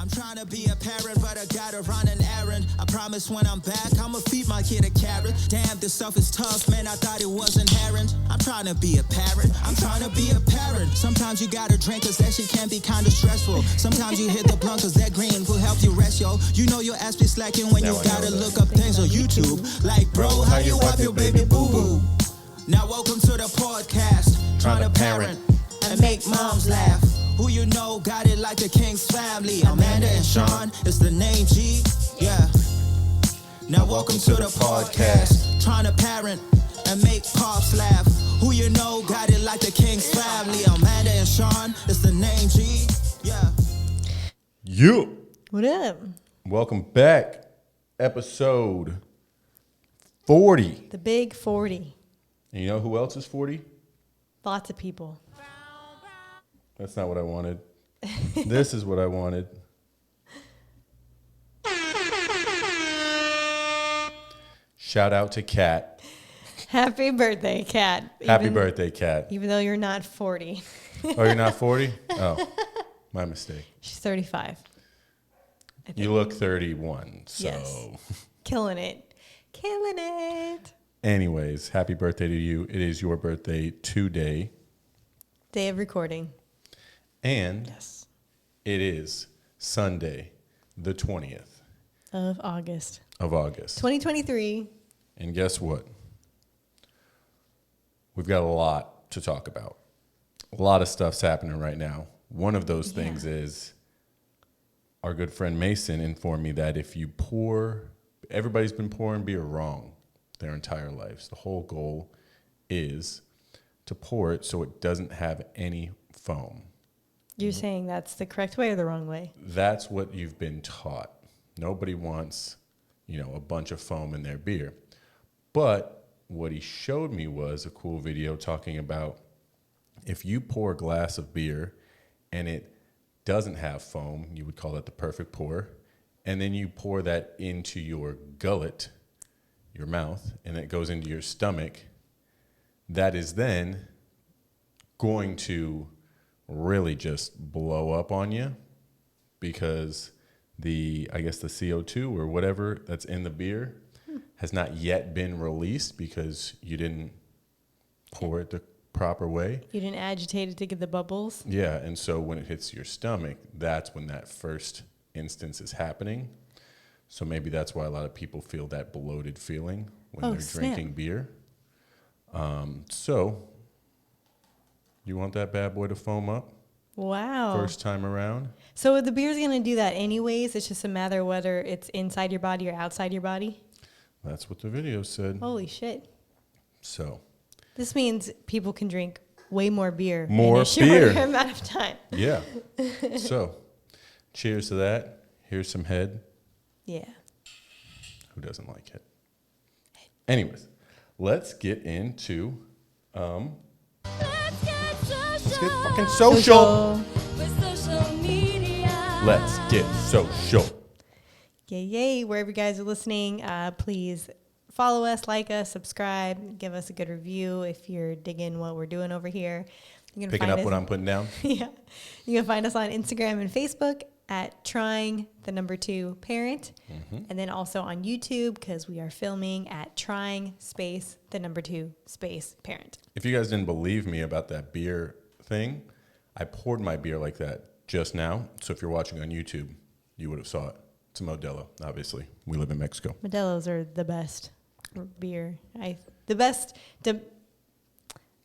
I'm trying to be a parent, but I gotta run an errand. I promise when I'm back, I'ma feed my kid a carrot. Damn, this stuff is tough, man, I thought it was inherent. I'm trying to be a parent, I'm trying to be a parent. Sometimes you gotta drink, cause that shit can be kinda stressful. Sometimes you hit the blunt, cause that green will help you rest, yo. You know your ass be slacking when you gotta look up things on YouTube. Like, bro, how you wipe your baby boo-boo? Now welcome to the podcast, trying to parent and make moms laugh. Who you know got it like the King's family. Amanda and Sean, it's the name G, yeah. Now welcome to the podcast, trying to parent and make pops laugh. Who you know got it like the King's family. Amanda and Sean, it's the name G, yeah. You. What up? Welcome back. Episode 40. The big 40. And you know who else is 40? Lots of people. That's not what I wanted. This is what I wanted. Shout out to Kat. Happy birthday, Kat. Happy birthday, Kat. Even though you're not 40. Oh, you're not 40? Oh, my mistake. She's 35. You look 31, so. Yes. Killing it. Killing it. Anyways, happy birthday to you. It is your birthday today. Day of recording. And yes, it is Sunday, the 20th. Of August. 2023. And guess what? We've got a lot to talk about. A lot of stuff's happening right now. One of those things is our good friend Mason informed me that if you everybody's been pouring beer wrong their entire lives. The whole goal is to pour it so it doesn't have any foam. You're saying that's the correct way or the wrong way? That's what you've been taught. Nobody wants, a bunch of foam in their beer. But what he showed me was a cool video talking about if you pour a glass of beer and it doesn't have foam, you would call that the perfect pour, and then you pour that into your gullet, your mouth, and it goes into your stomach, that is then going to really just blow up on you because the CO2 or whatever that's in the beer has not yet been released because you didn't pour it the proper way. You didn't agitate it to get the bubbles? Yeah, and so when it hits your stomach, that's when that first instance is happening. So maybe that's why a lot of people feel that bloated feeling when they're drinking beer. So you want that bad boy to foam up? Wow. First time around? So the beer's going to do that anyways? It's just a matter of whether it's inside your body or outside your body? That's what the video said. Holy shit. So. This means people can drink way more beer in a shorter amount of time. Yeah. So, cheers to that. Here's some head. Yeah. Who doesn't like head? Anyways, let's get into let's get fucking social. Let's get social. Yay. Wherever you guys are listening, please follow us, like us, subscribe, give us a good review if you're digging what we're doing over here. You can Picking up what I'm putting down? Yeah. You can find us on Instagram and Facebook at trying2parent. Mm-hmm. And then also on YouTube because we are filming at trying2parent. If you guys didn't believe me about that beer thing, I poured my beer like that just now. So if you're watching on YouTube, you would have saw it. It's a Modelo, obviously. We live in Mexico. Modelos are the best beer. The best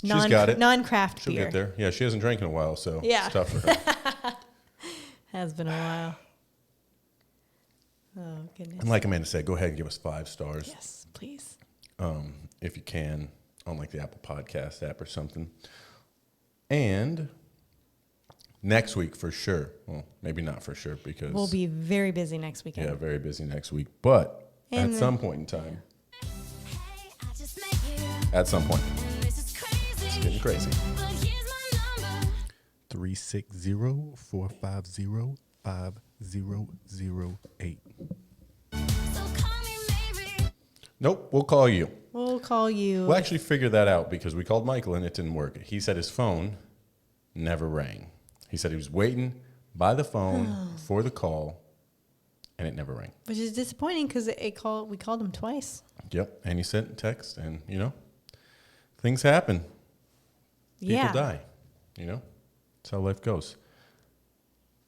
non-craft She'll beer. get there. Yeah, she hasn't drank in a while, so it's tough for her. Has been a while. Oh, goodness. And like Amanda said, go ahead and give us 5 stars. Yes, please. If you can, on like the Apple Podcast app or something. And next week for sure. Well, maybe not for sure because we'll be very busy next weekend. Yeah, very busy next week. But at some point in time. At some point. It's getting crazy. 360-450-5008. Nope, we'll call you. We'll call you. We'll actually figure that out because we called Michael and it didn't work. He said his phone never rang. He said he was waiting, by the phone for the call, and it never rang. Which is disappointing because we called him twice. Yep, and he sent a text, and, things happen. People die, That's how life goes.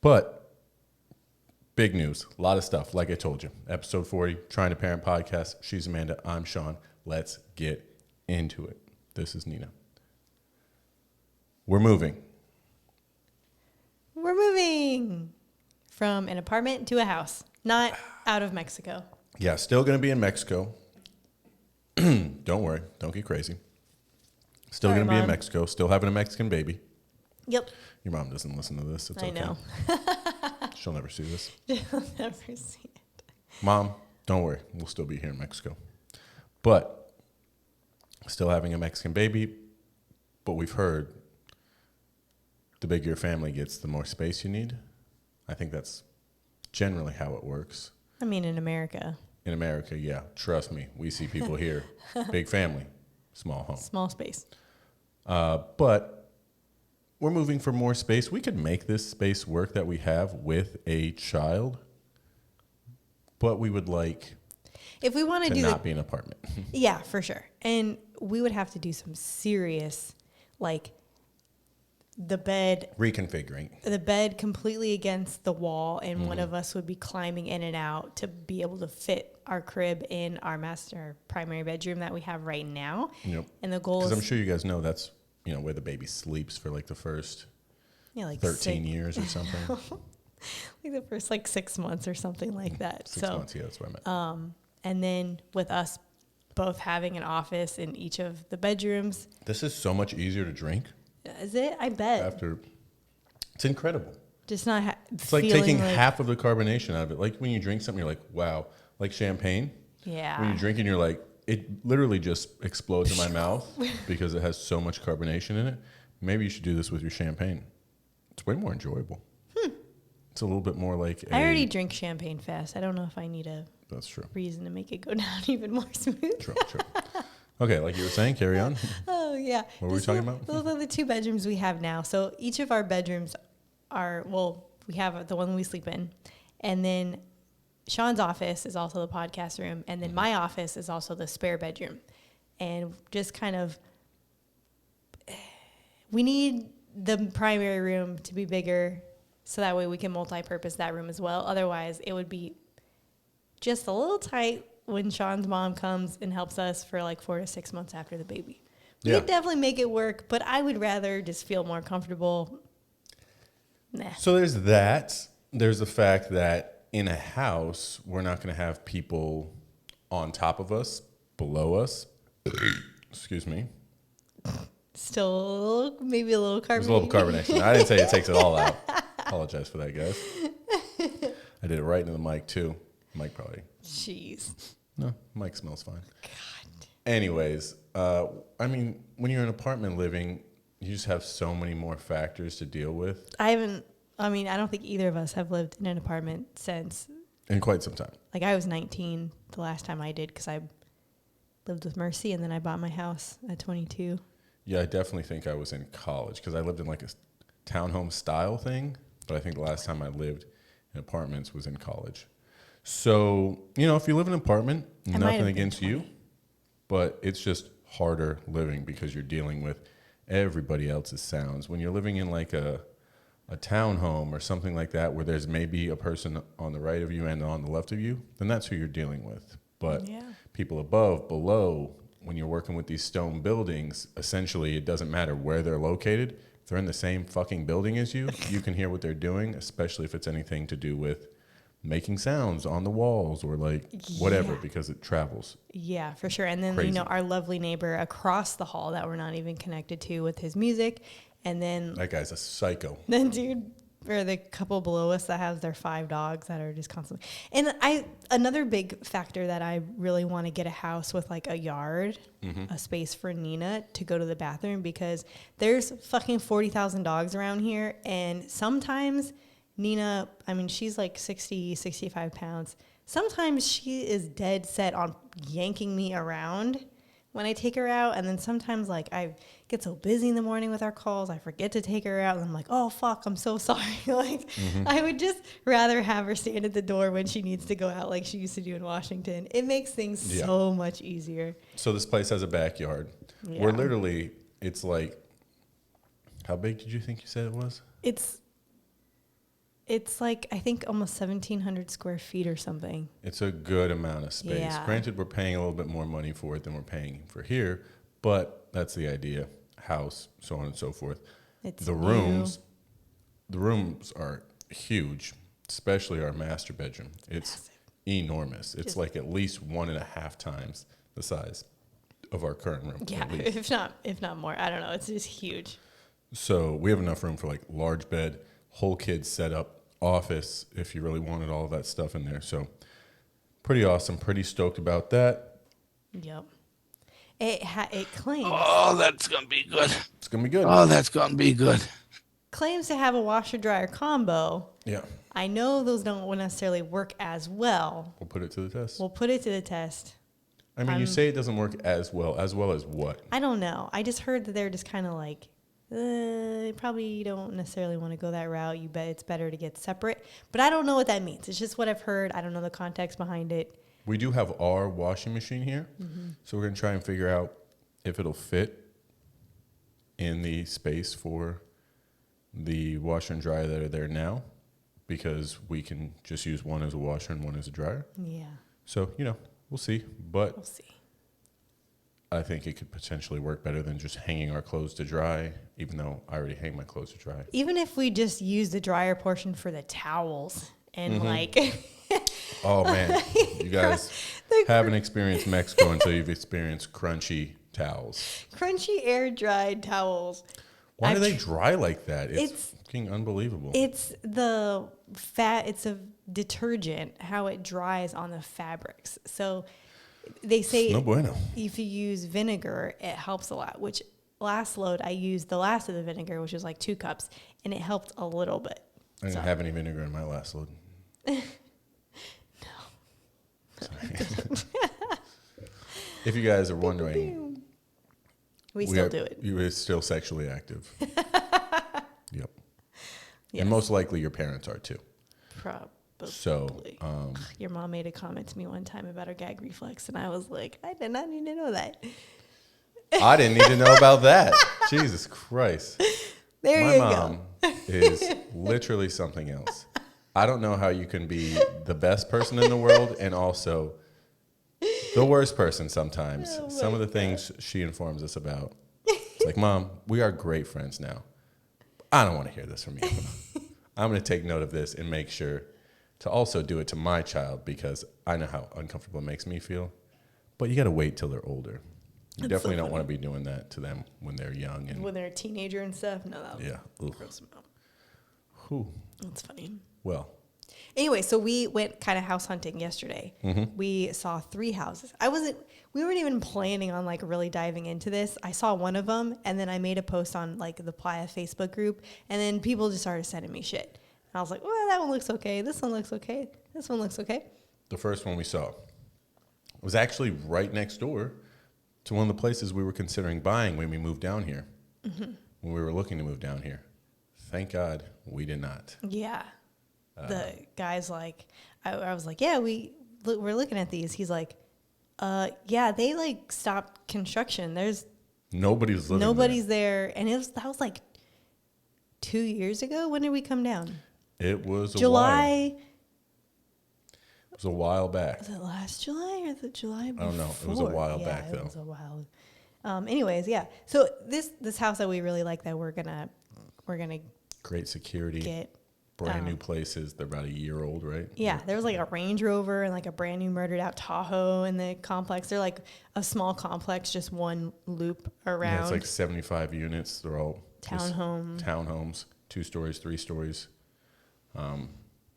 But big news, a lot of stuff, like I told you. Episode 40, Trying to Parent Podcast. She's Amanda, I'm Sean. Let's get into it. This is Nina. We're moving from an apartment to a house, not out of Mexico. Yeah, still going to be in Mexico. Don't worry. Don't get crazy. Still going to be in Mexico. Still having a Mexican baby. Yep. Your mom doesn't listen to this. It's okay. I know. She'll never see this. She'll never see it. Mom, don't worry. We'll still be here in Mexico. But still having a Mexican baby. But we've heard the bigger your family gets, the more space you need. I think that's generally how it works. I mean, in America. In America, yeah. Trust me. We see people here. Big family, small home. Small space. But we're moving for more space. We could make this space work that we have with a child. But we would like if we want to do not be an apartment. Yeah, for sure. And we would have to do some serious, the bed completely against the wall, and one of us would be climbing in and out to be able to fit our crib in our master primary bedroom that we have right now. Yep. And the goal is, because I'm sure you guys know that's where the baby sleeps for the first 13 years or something. The first 6 months or something like that. 6 months, yeah, that's what I meant. And then with us both having an office in each of the bedrooms. This is so much easier to drink. Is it? I bet. It's incredible. Just not it's like taking half of the carbonation out of it. Like when you drink something, you're like, wow. Like champagne. Yeah. When you're drinking, you're like, it literally just explodes in my mouth because it has so much carbonation in it. Maybe you should do this with your champagne. It's way more enjoyable. It's a little bit more like I already drink champagne fast. I don't know if I need That's true. reason to make it go down even more smooth. True. Okay, like you were saying, carry on. Oh, yeah. What were we talking about? Those are the 2 bedrooms we have now. So each of our bedrooms we have the one we sleep in. And then Sean's office is also the podcast room. And then my office is also the spare bedroom. And just kind of, we need the primary room to be bigger so that way we can multi-purpose that room as well. Otherwise, it would be just a little tight when Sean's mom comes and helps us for 4 to 6 months after the baby. We could definitely make it work, but I would rather just feel more comfortable. Nah. So there's that. There's the fact that in a house, we're not going to have people on top of us, below us. Excuse me. Still maybe a little carbonation. There's a little carbonation. I didn't say it takes it all out. Apologize for that, guys. I did it right into the mic, too. Mike probably. Jeez. No, Mike smells fine. God. Anyways, when you're in apartment living, you just have so many more factors to deal with. I don't think either of us have lived in an apartment since. In quite some time. I was 19 the last time I did because I lived with Mercy and then I bought my house at 22. Yeah, I definitely think I was in college because I lived in a townhome style thing. But I think the last time I lived in apartments was in college. So, if you live in an apartment, nothing against you, but it's just harder living because you're dealing with everybody else's sounds. When you're living in a townhome or something like that where there's maybe a person on the right of you and on the left of you, then that's who you're dealing with. But people above, below, when you're working with these stone buildings, essentially it doesn't matter where they're located. If they're in the same fucking building as you, you can hear what they're doing, especially if it's anything to do with making sounds on the walls or whatever, because it travels. Yeah, for sure. And then, our lovely neighbor across the hall that we're not even connected to with his music. And then that guy's a psycho. Then or the couple below us that has their 5 dogs that are just constantly. And another big factor that I really want to get a house with a yard, a space for Nina to go to the bathroom, because there's fucking 40,000 dogs around here. And sometimes Nina, she's 60, 65 pounds. Sometimes she is dead set on yanking me around when I take her out. And then sometimes I've get so busy in the morning with our calls. I forget to take her out. And I'm like, oh, fuck, I'm so sorry. Like, I would just rather have her stand at the door when she needs to go out like she used to do in Washington. It makes things so much easier. So this place has a backyard. Yeah. We're literally, it's like, how big did you think you said it was? It's like, I think almost 1,700 square feet or something. It's a good amount of space. Yeah. Granted, we're paying a little bit more money for it than we're paying for here, but that's the idea. House, so on and so forth. It's the rooms are huge, especially our master bedroom. It's massive. Enormous. It's like at least 1.5 times the size of our current room. Yeah, if not more. I don't know. It's just huge. So we have enough room for like large bed, whole kids setup, office, if you really wanted all of that stuff in there. So pretty awesome. Pretty stoked about that. Yep. It claims. Oh, that's going to be good. It's going to be good. Oh, that's going to be good. Claims to have a washer-dryer combo. Yeah. I know those don't necessarily work as well. We'll put it to the test. I mean, you say it doesn't work as well as what? I don't know. I just heard that they're just kind of like, probably don't necessarily want to go that route. You bet it's better to get separate. But I don't know what that means. It's just what I've heard. I don't know the context behind it. We do have our washing machine here. So we're going to try and figure out if it'll fit in the space for the washer and dryer that are there now, because we can just use one as a washer and one as a dryer. Yeah. So, we'll see. But we'll see. I think it could potentially work better than just hanging our clothes to dry, even though I already hang my clothes to dry. Even if we just use the dryer portion for the towels and Oh, man. You guys haven't experienced Mexico until you've experienced crunchy towels. Crunchy air-dried towels. Why do they dry like that? It's fucking unbelievable. It's the fat. It's a detergent, how it dries on the fabrics. So they say no bueno. If you use vinegar, it helps a lot, which last load I used the last of the vinegar, which was like 2 cups, and it helped a little bit. I didn't have any vinegar in my last load. No. If you guys are wondering, we still do it. You are still sexually active. Yep. Yes. And most likely your parents are too. Probably. So, your mom made a comment to me one time about her gag reflex, and I was like, I did not need to know that. I didn't need to know about that. Jesus Christ. My mom is literally something else. I don't know how you can be the best person in the world and also the worst person sometimes. Some of the things she informs us about. It's like, Mom, we are great friends now. I don't want to hear this from you. I'm going to take note of this and make sure to also do it to my child, because I know how uncomfortable it makes me feel. But you got to wait till they're older. You definitely don't want to be doing that to them when they're young. And when they're a teenager and stuff. No, that would gross them out. Whew. That's funny. Well. Anyway, so we went kind of house hunting yesterday. We saw 3 houses. We weren't even planning on like really diving into this. I saw one of them, and then I made a post on like the Playa Facebook group, and then people just started sending me shit. And I was like, well, that one looks okay. This one looks okay. This one looks okay. The first one we saw was actually right next door to one of the places we were considering buying when we moved down here. When we were looking to move down here. Thank God we did not. Yeah. The guy's like, I was like, yeah, we're looking at these. He's like, yeah, they like stopped construction. Nobody's there. And that was like 2 years ago. When did we come down? It was July. It was a while back. Was it last July or the July before? I don't know. It was a while back though. It was a while. Anyways, yeah. So this house that we really like, that we're gonna great security. Get brand new places. They're about a year old, right? Yeah, there was like a Range Rover and like a brand new murdered out Tahoe in the complex. They're like a small complex, just one loop around. Yeah, it's like 75 units. They're all townhomes, 2 stories, 3 stories.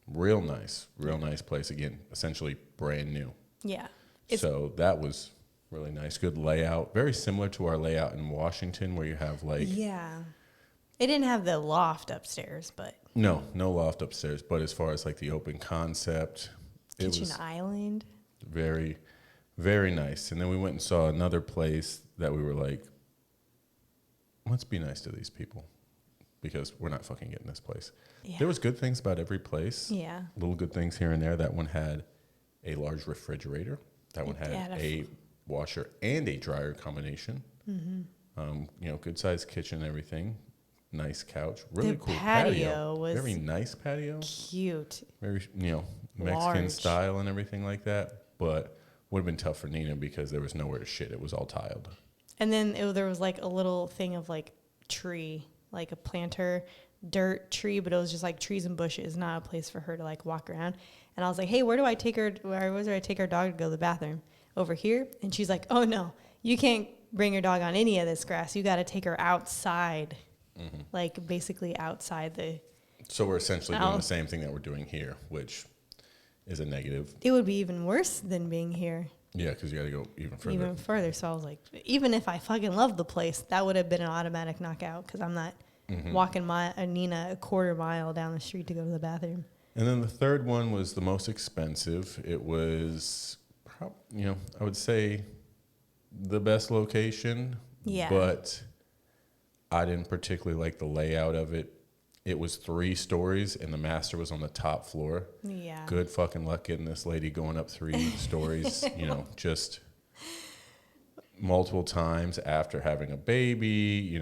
Real nice place. Again, essentially brand new. Yeah. So that was really nice. Good layout. Very similar to our layout in Washington, where you have like. Yeah. It didn't have the loft upstairs, but. No loft upstairs. But as far as like the open concept, kitchen island. Very, very nice. And then we went and saw another place that we were like, let's be nice to these people because we're not fucking getting this place. Yeah. There was good things about every place. Yeah. Little good things here and there. That one had a large refrigerator. That one had a washer and a dryer combination. Good sized kitchen and everything. Nice couch. Really cool patio. Was very nice patio. cute. Very, Mexican Large. style and everything like that. But would have been tough for Nina because there was nowhere to shit. It was all tiled. And then there was like a little thing of like tree, like a planter, dirt tree, but it was just like trees and bushes, not a place for her to like walk around. And I was like, hey, where do I take her? Where do I take our dog to go to the bathroom? Over here? And she's like, oh no, you can't bring your dog on any of this grass. You got to take her outside, like basically outside the. So we're essentially doing the same thing that we're doing here, which is a negative. It would be even worse than being here. Yeah, because you got to go even further. Even further. So I was like, even if I fucking loved the place, that would have been an automatic knockout because I'm not walking Nina a quarter mile down the street to go to the bathroom. And then the third one was the most expensive. It was, I would say the best location. Yeah. But I didn't particularly like the layout of it. It was 3 stories, and the master was on the top floor. Yeah. Good fucking luck getting this lady going up 3 stories, just multiple times after having a baby,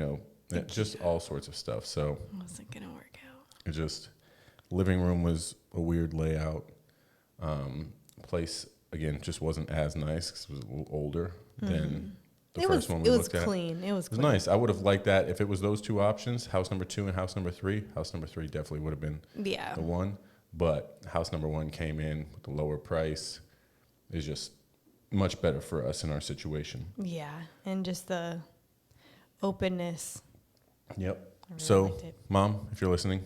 just all sorts of stuff. So It wasn't going to work out. it just, living room was a weird layout. Place, again, just wasn't as nice because it was a little older than the first one we looked at. It was clean. It was It was nice. I would have liked that if it was those 2 options, house number 2 and house number 3. House number 3 definitely would have been the one. But house number 1 came in with the lower price. Is just much better for us in our situation. Yeah. And just the openness. Yep. really So, liked it. Mom, if you're listening,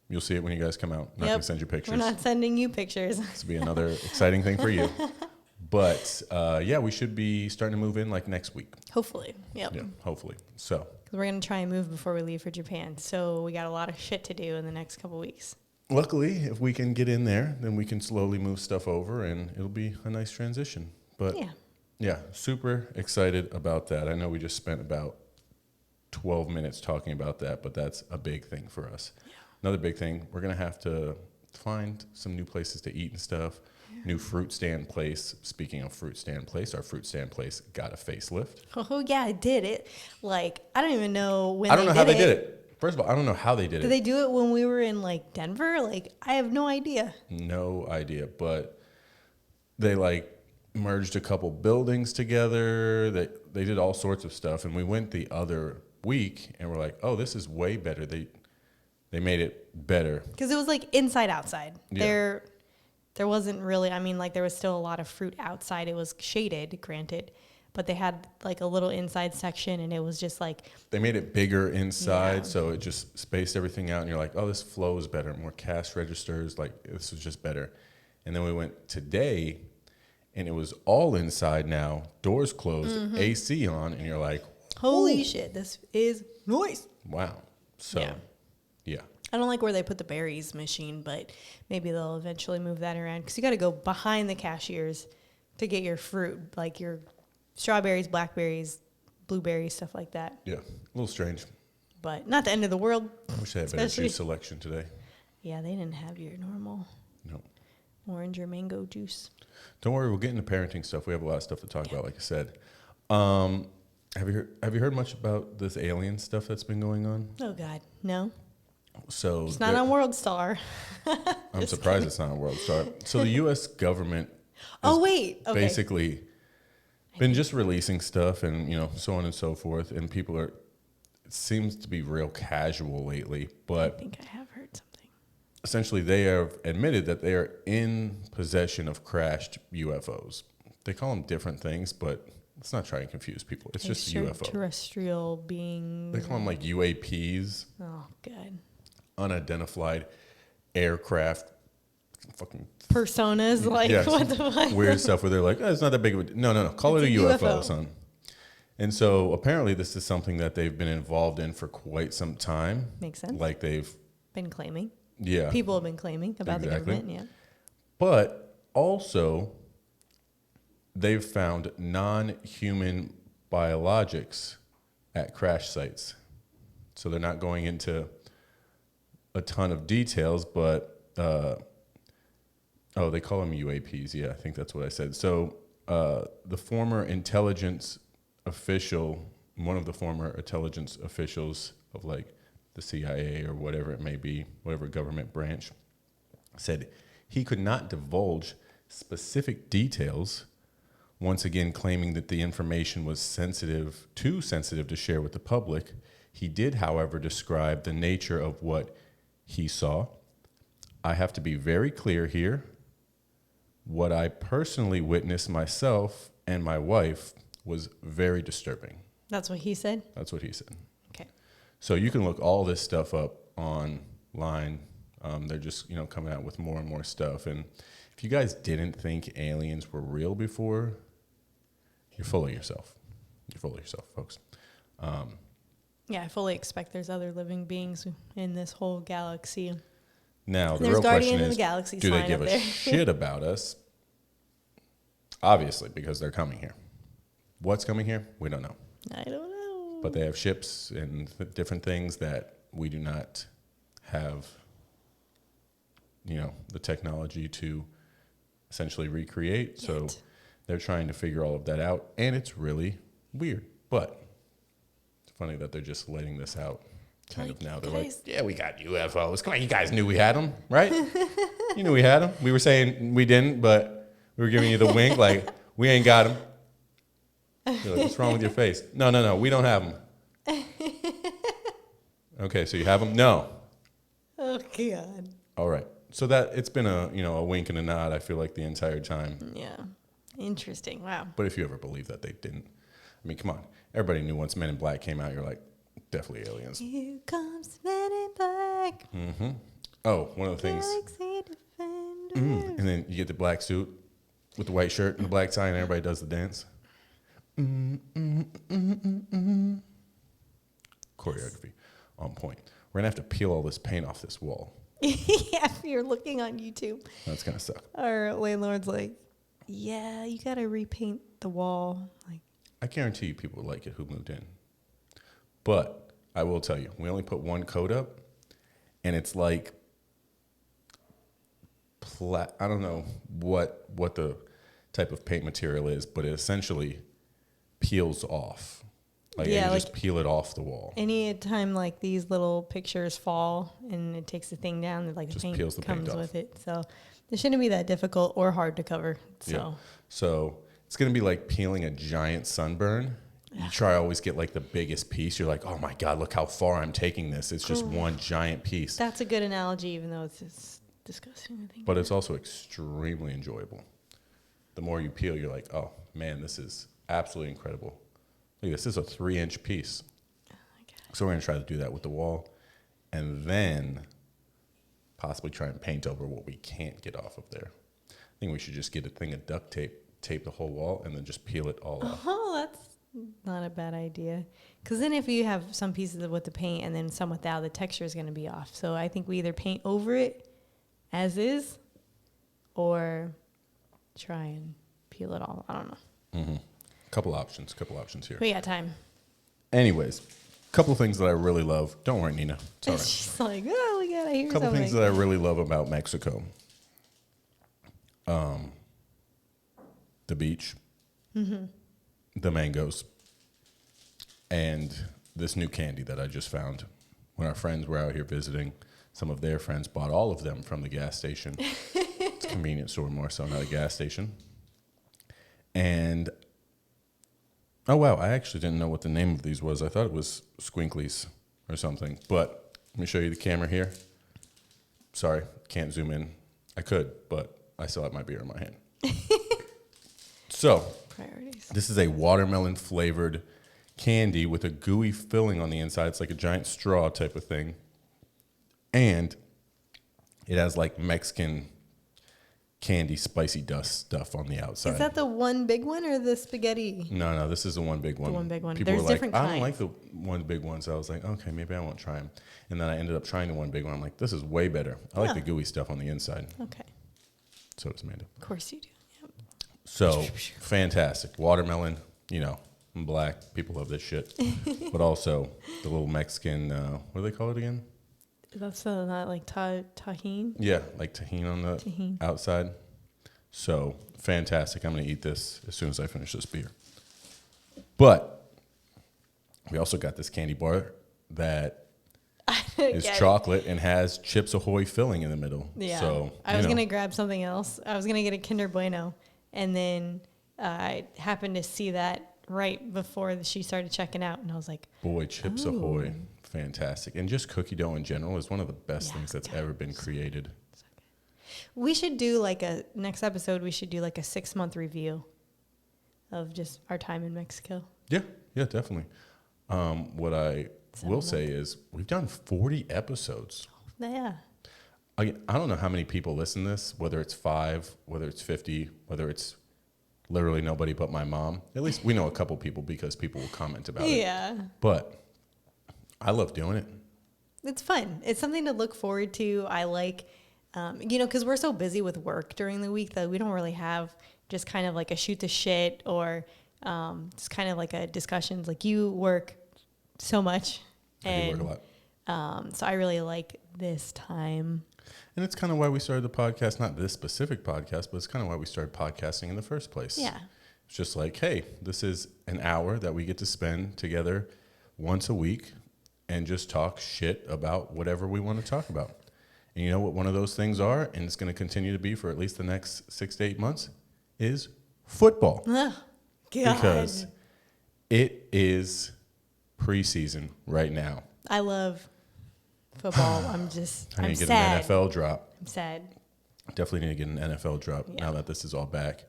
you'll see it when you guys come out. I'm not going to send you pictures. We're not sending you pictures. This will be another exciting thing for you. But, we should be starting to move in like next week. Hopefully. Yep. Yeah, hopefully. So. We're going to try and move before we leave for Japan. So we got a lot of shit to do in the next couple weeks. Luckily, if we can get in there, then we can slowly move stuff over and it'll be a nice transition. But yeah, super excited about that. I know we just spent about 12 minutes talking about that, but that's a big thing for us. Yeah. Another big thing, we're going to have to find some new places to eat and stuff. New fruit stand place. Speaking of fruit stand place, our fruit stand place got a facelift. Oh, yeah, it did. I don't even know when I don't know how they did it. First of all, I don't know how they did it. Did they do it when we were in, Denver? I have no idea. No idea. But they, merged a couple buildings together. They did all sorts of stuff. And we went the other week, and we're like, oh, this is way better. They made it better. Because it was, inside, outside. Yeah. There wasn't really, there was still a lot of fruit outside. It was shaded, granted, but they had a little inside section, and it was just they made it bigger inside, so it just spaced everything out, and you're like, oh, this flows better, more cash registers, this was just better. And then we went today, and it was all inside now, doors closed, AC on, and you're like, holy shit, this is nice. Wow. So, yeah. I don't like where they put the berries machine, but maybe they'll eventually move that around because you got to go behind the cashiers to get your fruit, like your strawberries, blackberries, blueberries, stuff like that. Yeah, a little strange. But not the end of the world. I wish they had better juice selection today. Yeah, they didn't have your normal orange or mango juice. Don't worry, we'll get into parenting stuff. We have a lot of stuff to talk about, like I said. Have you heard much about this alien stuff that's been going on? Oh, God, no. So it's not on World Star. I'm surprised it's not on World Star. So the U.S. government basically been just releasing stuff and, so on and so forth. And people it seems to be real casual lately. But I think I have heard something. Essentially, they have admitted that they are in possession of crashed UFOs. They call them different things, but let's not try and confuse people. It's just a UFO. Terrestrial beings. They call them UAPs. Oh, God. Unidentified aircraft, fucking personas, what the fuck? Weird stuff where they're like, oh, it's not that big of a no. Call it a UFO, son. And so apparently this is something that they've been involved in for quite some time. Makes sense. They've been claiming. Yeah. People have been claiming about the government, yeah. But also they've found non-human biologics at crash sites. So they're not going into a ton of details, but they call them UAPs. Yeah, I think that's what I said. So the former intelligence official, one of the former intelligence officials of like the CIA or whatever it may be, whatever government branch, said he could not divulge specific details, once again claiming that the information was too sensitive to share with the public. He did, however, describe the nature of what he saw. I have to be very clear here. What I personally witnessed myself and my wife was very disturbing. That's what he said? That's what he said. Okay. So you can look all this stuff up online. They're just, coming out with more and more stuff. And if you guys didn't think aliens were real before, you're full of yourself. You're full of yourself, folks. Yeah, I fully expect there's other living beings in this whole galaxy. Now, the There's real Guardian question of is, the Galaxy do they sign give up a there. shit about us? Obviously, because they're coming here. What's coming here? We don't know. I don't know. But they have ships and different things that we do not have, the technology to essentially recreate. Yet. So they're trying to figure all of that out. And it's really weird. But it's funny that they're just letting this out kind of now. They're like, yeah, we got UFOs. Come on, you guys knew we had them, right? You knew we had them. We were saying we didn't, but we were giving you the wink like, we ain't got them. You're like, what's wrong with your face? No, we don't have them. Okay, so you have them? No. Oh, God. All right. So that it's been a wink and a nod, I feel like, the entire time. Yeah. Interesting. Wow. But if you ever believe that they didn't, I mean, come on. Everybody knew once Men in Black came out, you're like, definitely aliens. Here comes Men in Black. Mm-hmm. Oh, one of the things. Galaxy Defender. And then you get the black suit with the white shirt and the black tie, and everybody does the dance. Choreography on point. We're going to have to peel all this paint off this wall. Yeah, if you're looking on YouTube. That's going to suck. Our landlord's like, yeah, you got to repaint the wall. Like, I guarantee you people like it who moved in. But I will tell you, we only put one coat up, and it's like, I don't know what the type of paint material is, but it essentially peels off. Like, yeah, you like just peel it off the wall. Any time like these little pictures fall and it takes the thing down, like Just the paint peels the paint comes off. with it. So it shouldn't be that difficult or hard to cover. So Yeah. So it's going to be like peeling a giant sunburn. You try to always get like the biggest piece. You're like, oh my God, look how far I'm taking this. It's just one giant piece. that's a good analogy, even though it's disgusting, I think. But it's also extremely enjoyable. The more you peel, you're like, oh man, this is absolutely incredible. Look, this is a 3-inch piece. Oh my God. So we're going to try to do that with the wall, and then possibly try and paint over what we can't get off of there. I think we should just get a thing of duct tape the whole wall, and then just peel it all off. Oh, that's not a bad idea. Because then if you have some pieces with the paint and then some without, the texture is going to be off. So I think we either paint over it as is or try and peel it all. I don't know. Mm-hmm. Couple options here. We got time. Anyways, couple things that I really love. Don't worry, Nina. It's all right. She's like, oh, we got to hear Couple something. things that I really love about Mexico. The beach, the mangoes, and this new candy that I just found. When our friends were out here visiting, some of their friends bought all of them from the gas station. It's a convenience store more so, not a gas station. And, oh wow, I actually didn't know what the name of these was. I thought it was Swinkles or something. But let me show you the camera here. Sorry, can't zoom in. I could, but I still have my beer in my hand. So, Priorities. this is a watermelon flavored candy with a gooey filling on the inside. It's like a giant straw type of thing. And it has like Mexican candy spicy dust stuff on the outside. Is that the one big one or the spaghetti? No, this is the one big one. The one big one. People There's were like, different I don't kinds. like the one big one. So I was like, okay, maybe I won't try them. And then I ended up trying the one big one. I'm like, this is way better. I like Oh. the gooey stuff on the inside. Okay. So does Amanda. Of course you do. Yep. So fantastic. Watermelon, I'm black. People love this shit. But also the little Mexican, what do they call it again? That's not like tahine. Yeah, like tahini on the outside. So fantastic. I'm going to eat this as soon as I finish this beer. But we also got this candy bar that is chocolate and has Chips Ahoy filling in the middle. Yeah. So I was going to grab something else. I was going to get a Kinder Bueno. And then I happened to see that right before she started checking out. And I was like, boy, Chips Ahoy. Fantastic. And just cookie dough in general is one of the best things that's ever been created. We should do next episode, we should do like a 6-month review of just our time in Mexico. Yeah, definitely. What I will say is we've done 40 episodes. Yeah. I don't know how many people listen to this, whether it's 5, whether it's 50, whether it's literally nobody but my mom. At least we know a couple people because people will comment about it. Yeah. But I love doing it. It's fun. It's something to look forward to. I like, because we're so busy with work during the week that we don't really have just kind of like a shoot the shit or just kind of like a discussions. Like you work so much. I do work a lot. So I really like this time. And it's kind of why we started the podcast, not this specific podcast, but it's kind of why we started podcasting in the first place. Yeah. It's just like, hey, this is an hour that we get to spend together once a week and just talk shit about whatever we want to talk about. And you know what one of those things are, and it's going to continue to be for at least the next 6 to 8 months, is football. Oh, God. Because it is preseason right now. I love football. I'm I need to get sad. an NFL drop. I'm sad. Definitely need to get an NFL drop now that this is all back.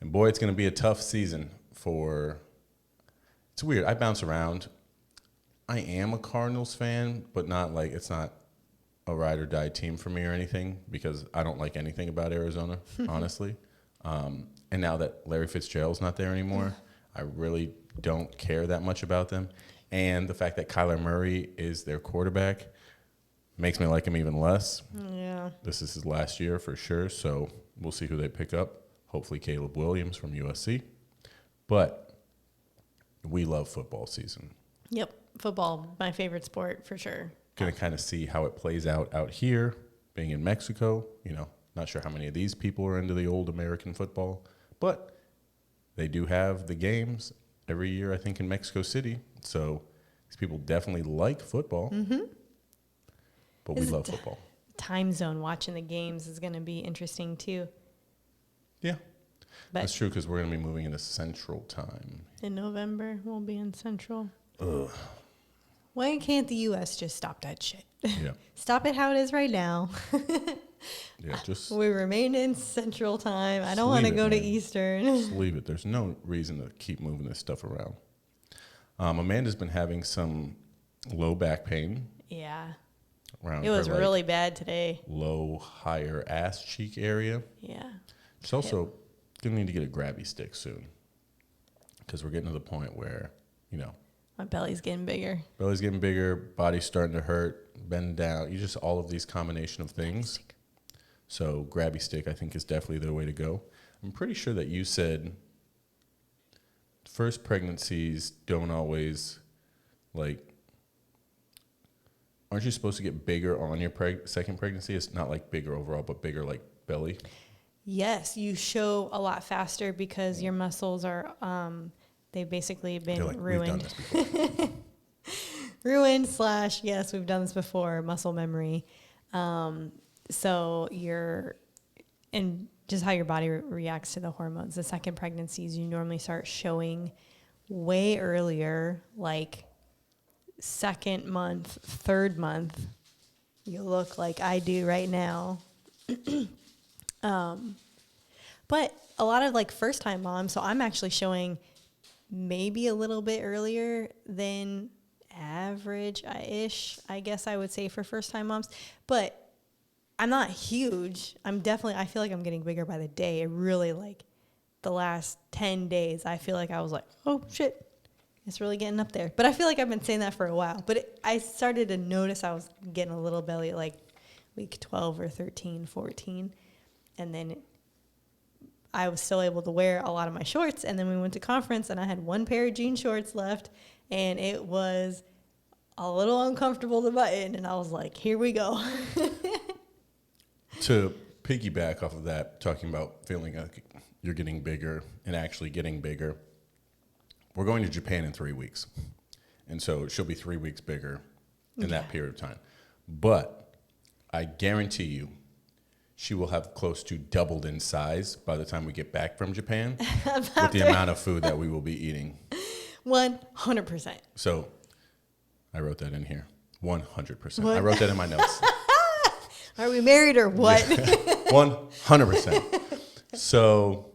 And boy, it's going to be a tough season it's weird. I bounce around. I am a Cardinals fan, but not like it's not a ride or die team for me or anything because I don't like anything about Arizona, honestly. And now that Larry Fitzgerald's not there anymore, I really don't care that much about them. And the fact that Kyler Murray is their quarterback makes me like him even less. Yeah. This is his last year for sure, so we'll see who they pick up. Hopefully Caleb Williams from USC. But we love football season. Yep. Football, my favorite sport for sure. Going to kind of see how it plays out here, being in Mexico. Not sure how many of these people are into the old American football, but they do have the games every year, I think, in Mexico City. So these people definitely like football. Mm-hmm. But we love football. Time zone watching the games is going to be interesting too. Yeah. But that's true because we're going to be moving into Central Time. In November, we'll be in Central. Ugh. Why can't the U.S. just stop that shit? Yeah. Stop it how it is right now. Yeah, just we remain in Central Time. I don't want to go to Eastern. Just leave it. There's no reason to keep moving this stuff around. Amanda's been having some low back pain. Yeah. Around it was her, really bad today. Low, higher ass cheek area. Yeah. She's also going to need to get a grabby stick soon because we're getting to the point where, my belly's getting bigger. Belly's getting bigger, body's starting to hurt, bend down. Just all of these combination of things. So grabby stick, I think, is definitely the way to go. I'm pretty sure that you said first pregnancies don't always, aren't you supposed to get bigger on your second pregnancy? It's not like bigger overall, but bigger like belly. Yes, you show a lot faster because your muscles are, they've basically been ruined. We've done this before. Ruined / yes, we've done this before, muscle memory. So and just how your body reacts to the hormones. The second pregnancies, you normally start showing way earlier, like second month, third month. You look like I do right now. But a lot of first time moms, so I'm actually showing maybe a little bit earlier than average-ish, I guess I would say, for first time moms. But I'm not huge. I feel like I'm getting bigger by the day. It really, the last 10 days, I feel like I was like, oh, shit, it's really getting up there. But I feel like I've been saying that for a while. But I started to notice I was getting a little belly at week 12 or 13, 14. And then I was still able to wear a lot of my shorts. And then we went to conference and I had one pair of jean shorts left and it was a little uncomfortable to button. And I was like, here we go. To piggyback off of that, talking about feeling like you're getting bigger and actually getting bigger, we're going to Japan in 3 weeks. And so she'll be 3 weeks bigger in that period of time. But I guarantee you, she will have close to doubled in size by the time we get back from Japan with the amount of food that we will be eating. 100%. So I wrote that in here. 100%. What? I wrote that in my notes. Are we married or what? 100%. So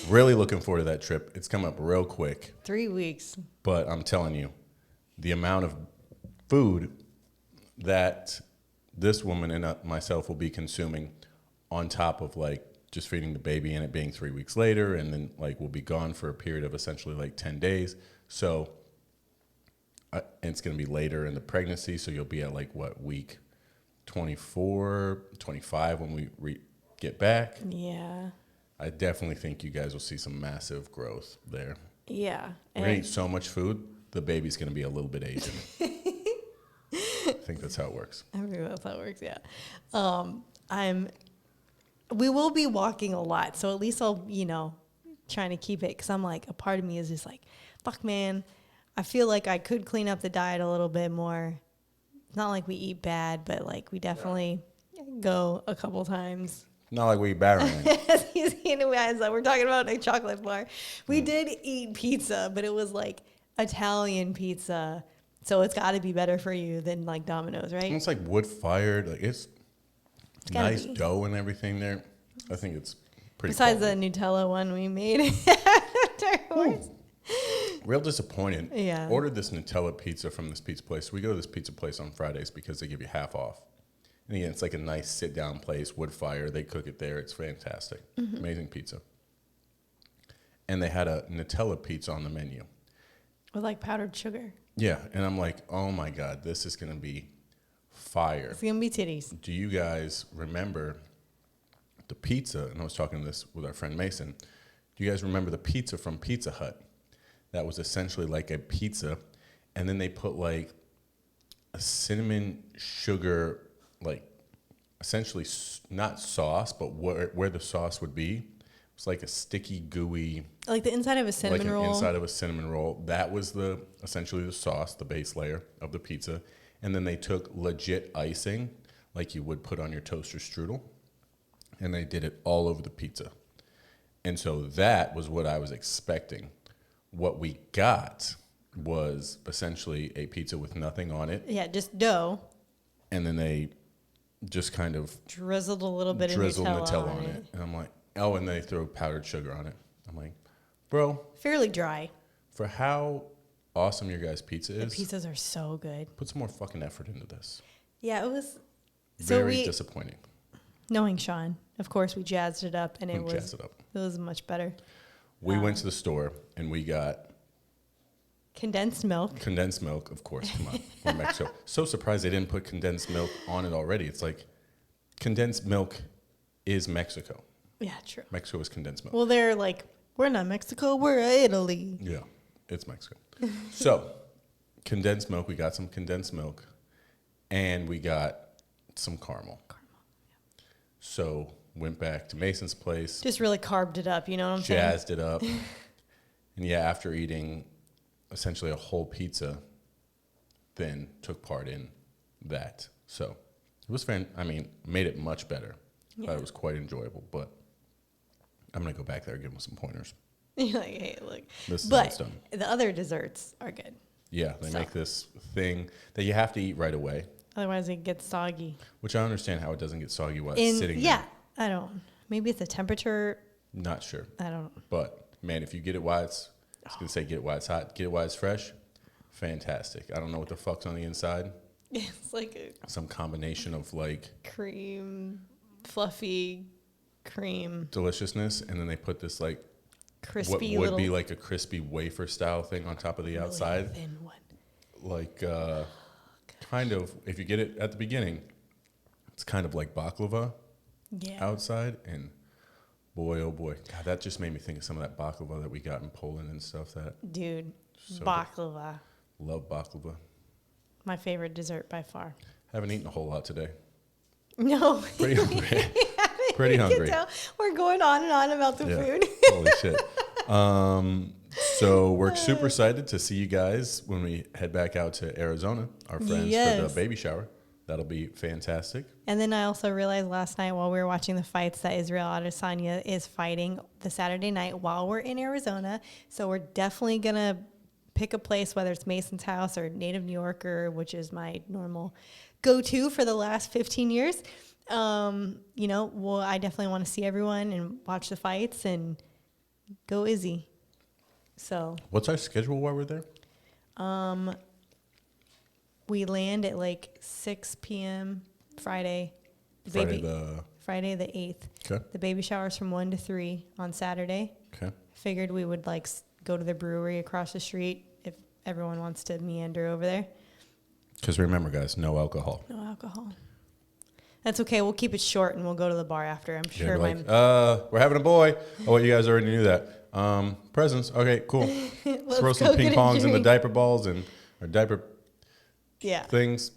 really looking forward to that trip. It's come up real quick. 3 weeks. But I'm telling you, the amount of food that this woman and myself will be consuming on top of like just feeding the baby and it being 3 weeks later, and then like we'll be gone for a period of essentially like 10 days. So and it's going to be later in the pregnancy. So you'll be at like what, week 24, 25 when we get back. Yeah. I definitely think you guys will see some massive growth there. Yeah. We're going to eat so much food, the baby's going to be a little bit Asian. I think that's how it works. I think that's how it works, yeah. We will be walking a lot, so at least I'll, trying to keep it, because I'm like, a part of me is just like, fuck, man, I feel like I could clean up the diet a little bit more. It's not like we eat bad, but like we definitely go a couple times. Not like we eat bad right now. We're talking about a chocolate bar. We did eat pizza, but it was like Italian pizza. So it's got to be better for you than like Domino's, right? It's like wood fired. Like it's nice be. dough and everything there. I think it's pretty. Besides quality. the Nutella one we made afterwards. Real disappointed. Yeah. Ordered this Nutella pizza from this pizza place. We go to this pizza place on Fridays because they give you half off. And again, it's like a nice sit down place, wood fire. They cook it there. It's fantastic. Mm-hmm. Amazing pizza. And they had a Nutella pizza on the menu. With like powdered sugar. Yeah, and I'm like, oh my God, this is going to be fire. It's going to be titties. Do you guys remember the pizza? And I was talking this with our friend Mason. Do you guys remember the pizza from Pizza Hut? That was essentially like a pizza, and then they put like a cinnamon sugar, like essentially not sauce, but where the sauce would be. It's like a sticky, gooey, like the inside of a cinnamon roll. Like an inside of a cinnamon roll. That was essentially the sauce, the base layer of the pizza. And then they took legit icing, like you would put on your toaster strudel, and they did it all over the pizza. And so that was what I was expecting. What we got was essentially a pizza with nothing on it. Yeah, just dough. And then they just kind of drizzled a little bit of Nutella on it. And I'm like, oh, and they throw powdered sugar on it. I'm like, bro. Fairly dry. For how awesome your guys' pizza is. The pizzas are so good. Put some more fucking effort into this. Yeah, it was very disappointing. Knowing Sean, of course, we jazzed it up, and it jazzed it up. It was much better. We went to the store, and we got condensed milk. Condensed milk, of course. Come on, we're in Mexico. So surprised they didn't put condensed milk on it already. It's like condensed milk is Mexico. Yeah, true. Mexico is condensed milk. Well, they're like, we're not Mexico, we're Italy. Yeah, it's Mexico. So, condensed milk, we got some condensed milk, and we got some caramel. Yeah. So, went back to Mason's place. Just really carved it up, you know what I'm saying? Jazzed it up. And yeah, after eating essentially a whole pizza, then took part in that. So, it was made it much better. Yeah. It was quite enjoyable, but I'm going to go back there and give them some pointers. You're like, hey, look. This is how it's done. The other desserts are good. Yeah, they make this thing that you have to eat right away. Otherwise, it gets soggy. Which I understand how it doesn't get soggy while it's sitting there. Yeah, I don't. Maybe it's the temperature. Not sure. I don't. But, man, if you get it while I was going to say get it while it's hot, get it while it's fresh, fantastic. I don't know what the fuck's on the inside. It's like some combination of like cream, fluffy cream. Deliciousness. And then they put this like crispy what would be like a crispy wafer style thing on top of the outside. Really thin one. Like kind of, if you get it at the beginning, it's kind of like baklava outside. And Boy, oh boy. God, that just made me think of some of that baklava that we got in Poland and stuff. Dude, So baklava. Love baklava. My favorite dessert by far. Haven't eaten a whole lot today. No. Pretty hungry. Pretty You can hungry. tell we're going on and on about the food. Holy shit. So we're super excited to see you guys when we head back out to Arizona, our friends, for Yes. the baby shower. That'll be fantastic. And then I also realized last night while we were watching the fights that Israel Adesanya is fighting the Saturday night while we're in Arizona. So we're definitely going to pick a place, whether it's Mason's house or Native New Yorker, which is my normal go-to for the last 15 years. You know, well, I definitely want to see everyone and watch the fights and go Izzy. So What's our schedule while we're there? we land at like 6 p.m. Friday. Friday the 8th. Okay. The baby shower's from 1 to 3 on Saturday. Okay. Figured we would like go to the brewery across the street if everyone wants to meander over there. Because remember, guys, no alcohol. No alcohol. That's okay. We'll keep it short and we'll go to the bar after. I'm sure Like, we're having a boy. Oh, you guys already knew that. Presents. Okay, cool. Let's throw some go ping get a pongs in the drink. diaper balls or diaper Yeah. things.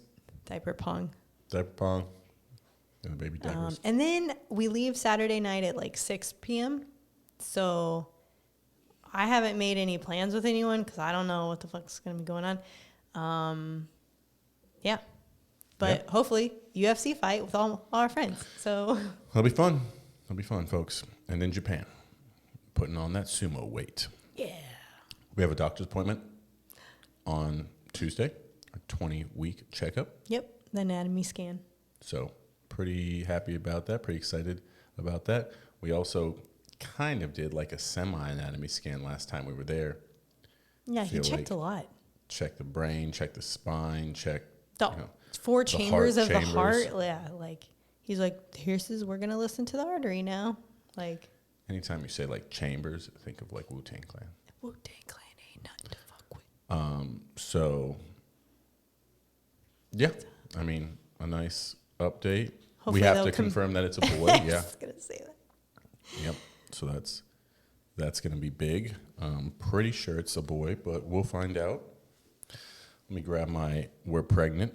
Diaper pong. Diaper pong. And the baby diapers. And then we leave Saturday night at like 6 p.m. So I haven't made any plans with anyone because I don't know what the fuck's going to be going on. Yeah. But hopefully UFC fight with all our friends. So It'll be fun. It'll be fun, folks. And in Japan, putting on that sumo weight. yeah. We have a doctor's appointment on Tuesday, a 20-week checkup. Yep. The anatomy scan. So pretty happy about that. Pretty excited about that. We also kind of did like a semi-anatomy scan last time we were there. Yeah, he Feel checked like- a lot. Check the brain, check the spine, check The you know, 4 the chambers heart of the heart. chambers. Yeah, like he's like, we're gonna listen to the artery now. Like Anytime you say like chambers, think of like Wu-Tang Clan. Wu-Tang Clan ain't nothing to fuck with. So, yeah, I mean, a nice update. Hopefully we have they'll to confirm that it's a boy. I Yeah. was gonna say that. Yep. So that's going to be big. Pretty sure it's a boy, but we'll find out. Let me grab we're pregnant,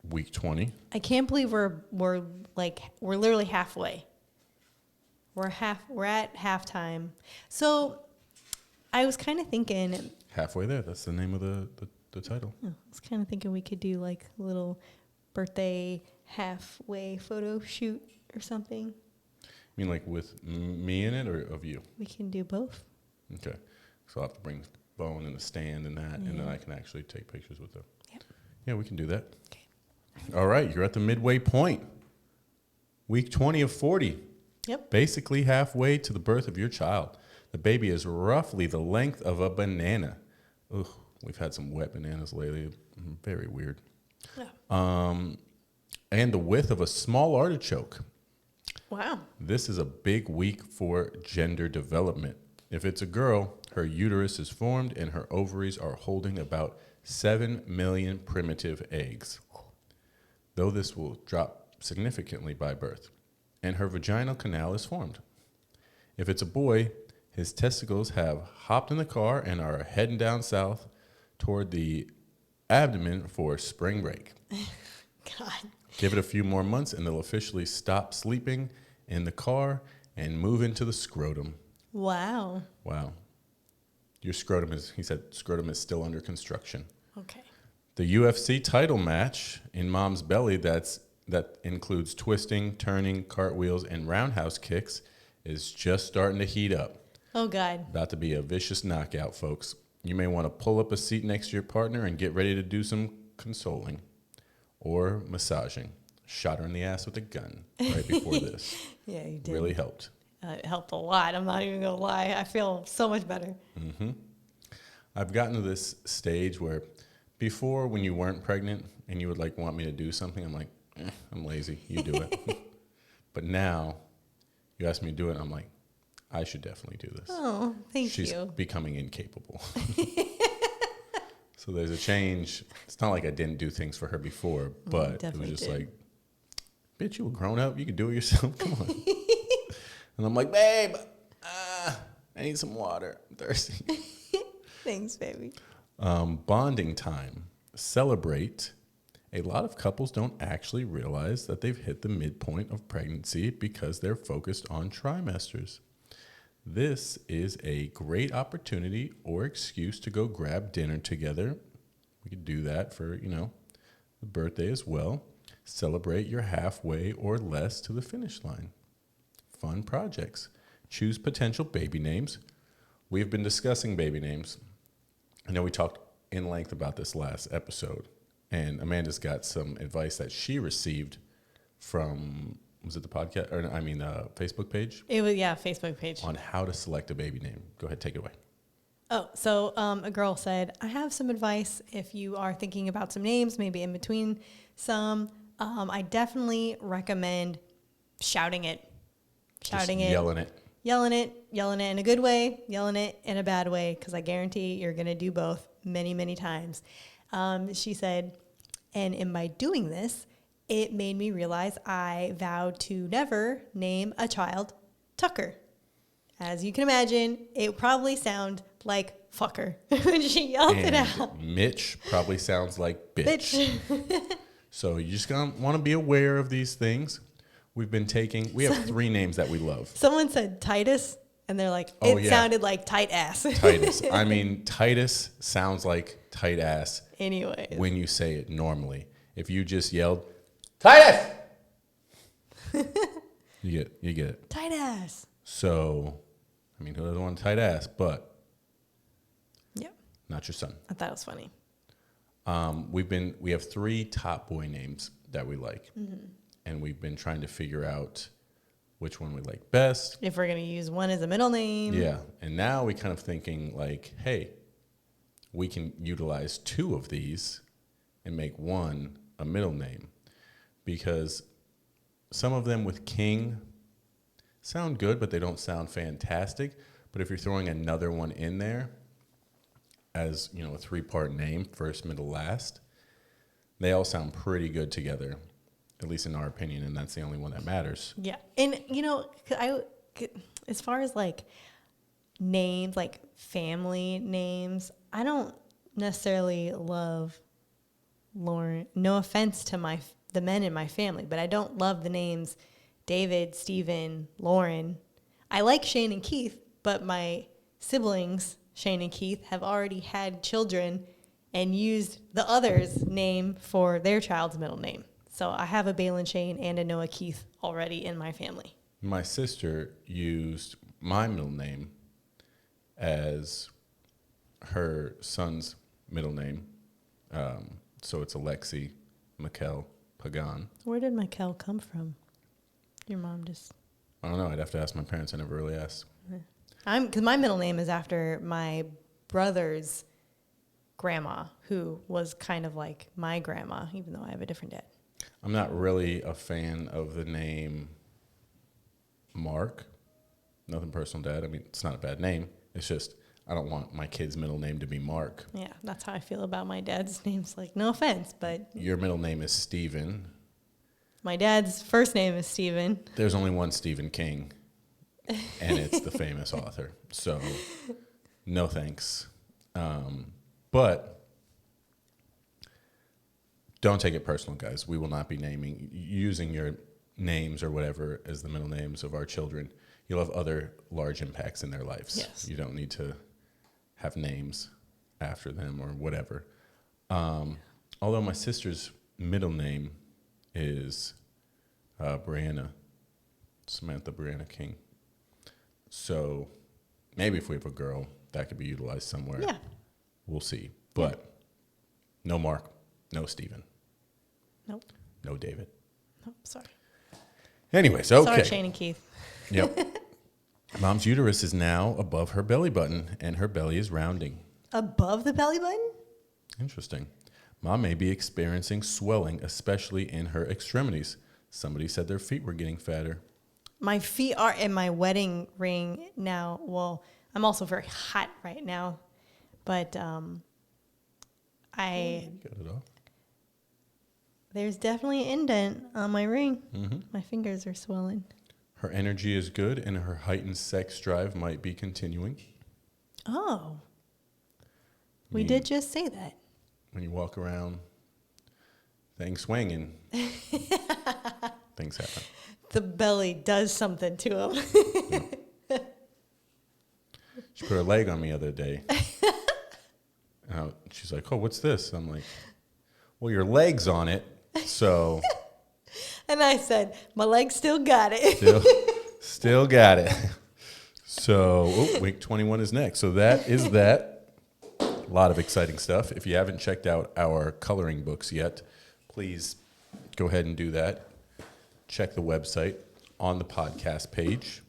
week 20. I can't believe we're literally halfway. We're at halftime. So I was kind of thinking. Halfway there. That's the name of the title. I was kind of thinking we could do like a little birthday halfway photo shoot or something. You mean like with me in it or of you? We can do both. Okay. So I'll have to bring Bone and the stand and that, and then I can actually take pictures with them. Yep. Yeah, we can do that. Okay. All right, you're at the midway point. Week 20 of 40. Yep. Basically halfway to the birth of your child. The baby is roughly the length of a banana. Ugh, we've had some wet bananas lately. Very weird. Yeah. And the width of a small artichoke. Wow. This is a big week for gender development. If it's a girl, her uterus is formed and her ovaries are holding about 7 million primitive eggs, though this will drop significantly by birth, and her vaginal canal is formed. If it's a boy, his testicles have hopped in the car and are heading down south toward the abdomen for spring break. God. Give it a few more months and they'll officially stop sleeping in the car and move into the scrotum. Wow. Wow. Your scrotum he said scrotum is still under construction. Okay. The UFC title match in mom's belly that includes twisting, turning, cartwheels, and roundhouse kicks is just starting to heat up. Oh, God. About to be a vicious knockout, folks. You may want to pull up a seat next to your partner and get ready to do some consoling or massaging. Shot her in the ass with a gun right before this. Yeah, you did. Really helped. It helped a lot. I'm not even going to lie. I feel so much better. I've gotten to this stage where before, when you weren't pregnant and you would like want me to do something, I'm like, I'm lazy. You do it. But now you ask me to do it, I'm like, I should definitely do this. Oh, thank She's you. becoming incapable. So there's a change. It's not like I didn't do things for her before, but it was definitely just did. like, bitch, you a grown up. You can do it yourself. Come on. And I'm like, babe, I need some water. I'm thirsty. Thanks, baby. Bonding time. Celebrate. A lot of couples don't actually realize that they've hit the midpoint of pregnancy because they're focused on trimesters. This is a great opportunity or excuse to go grab dinner together. We could do that for, the birthday as well. Celebrate your halfway or less to the finish line. Fun projects. Choose potential baby names. We've been discussing baby names. I know we talked in length about this last episode, and Amanda's got some advice that she received from, was it the podcast, or Facebook page? It was, Facebook page. On how to select a baby name. Go ahead, take it away. Oh, so a girl said, I have some advice if you are thinking about some names, maybe in between some. I definitely recommend shouting it. Yelling it in a good way, yelling it in a bad way, because I guarantee you're going to do both many, many times. She said, and by doing this, it made me realize I vowed to never name a child Tucker. As you can imagine, it probably sound like fucker when she yelled it out. Mitch probably sounds like bitch. So you just want to be aware of these things. We have 3 names that we love. Someone said Titus, and they're like, sounded like tight ass. Titus. Titus sounds like tight ass. Anyway. When you say it normally. If you just yelled, Titus! you get it. Tight ass. So, who doesn't want a tight ass? But, not your son. I thought it was funny. We have 3 top boy names that we like. Mm-hmm. And we've been trying to figure out which one we like best. If we're going to use one as a middle name. Yeah. And now we kind of thinking like, hey, we can utilize 2 of these and make one a middle name. Because some of them with King sound good, but they don't sound fantastic. But if you're throwing another one in there as, a 3-part name, first, middle, last, they all sound pretty good together. At least in our opinion, and that's the only one that matters. Yeah. And, as far as, names, family names, I don't necessarily love Lauren. No offense to the men in my family, but I don't love the names David, Stephen, Lauren. I like Shane and Keith, but my siblings, Shane and Keith, have already had children and used the other's name for their child's middle name. So I have a Balin Shane and a Noah Keith already in my family. My sister used my middle name as her son's middle name. So it's Alexi Mikkel Pagan. Where did Mikkel come from? Your mom just... I don't know. I'd have to ask my parents. I never really asked. Because my middle name is after my brother's grandma, who was kind of like my grandma, even though I have a different dad. I'm not really a fan of the name Mark. Nothing personal, Dad. It's not a bad name. It's just I don't want my kid's middle name to be Mark. Yeah, that's how I feel about my dad's names. No offense, but... Your middle name is Stephen. My dad's first name is Stephen. There's only one Stephen King, and it's the famous author. So, no thanks. But... don't take it personal, guys. We will not be using your names or whatever as the middle names of our children. You'll have other large impacts in their lives. Yes. You don't need to have names after them or whatever. Although my sister's middle name is Brianna, Samantha Brianna King. So maybe if we have a girl, that could be utilized somewhere. Yeah. We'll see. But no Mark, no Stephen. Nope. No David. Nope, sorry. Anyways, okay. Sorry, Shane and Keith. Yep. Mom's uterus is now above her belly button, and her belly is rounding. Above the belly button? Interesting. Mom may be experiencing swelling, especially in her extremities. Somebody said their feet were getting fatter. My feet are in my wedding ring now. Well, I'm also very hot right now, but You got it off. There's definitely an indent on my ring. Mm-hmm. My fingers are swelling. Her energy is good, and her heightened sex drive might be continuing. Oh. We did just say that. When you walk around, things swinging, things happen. The belly does something to him. She put her leg on me the other day. She's like, oh, what's this? I'm like, well, your leg's on it, so. And I said, my leg still got it. Still got it. So, week 21 is next. So that is that. A lot of exciting stuff. If you haven't checked out our coloring books yet, please go ahead and do that. Check the website on the podcast page.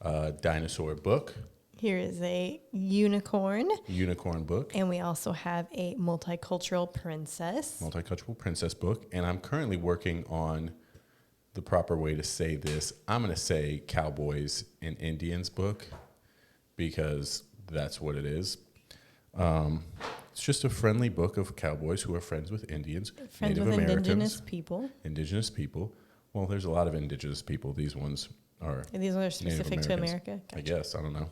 Dinosaur book. Here is a unicorn. Unicorn book. And we also have a multicultural princess. Multicultural princess book. And I'm currently working on the proper way to say this. I'm going to say Cowboys and Indians book because that's what it is. It's just a friendly book of cowboys who are friends with Indians, Friends Native with Americans, indigenous people. Indigenous people. Well, there's a lot of indigenous people. These ones are. And these ones are Native specific to Americans, America. I guess. I don't know.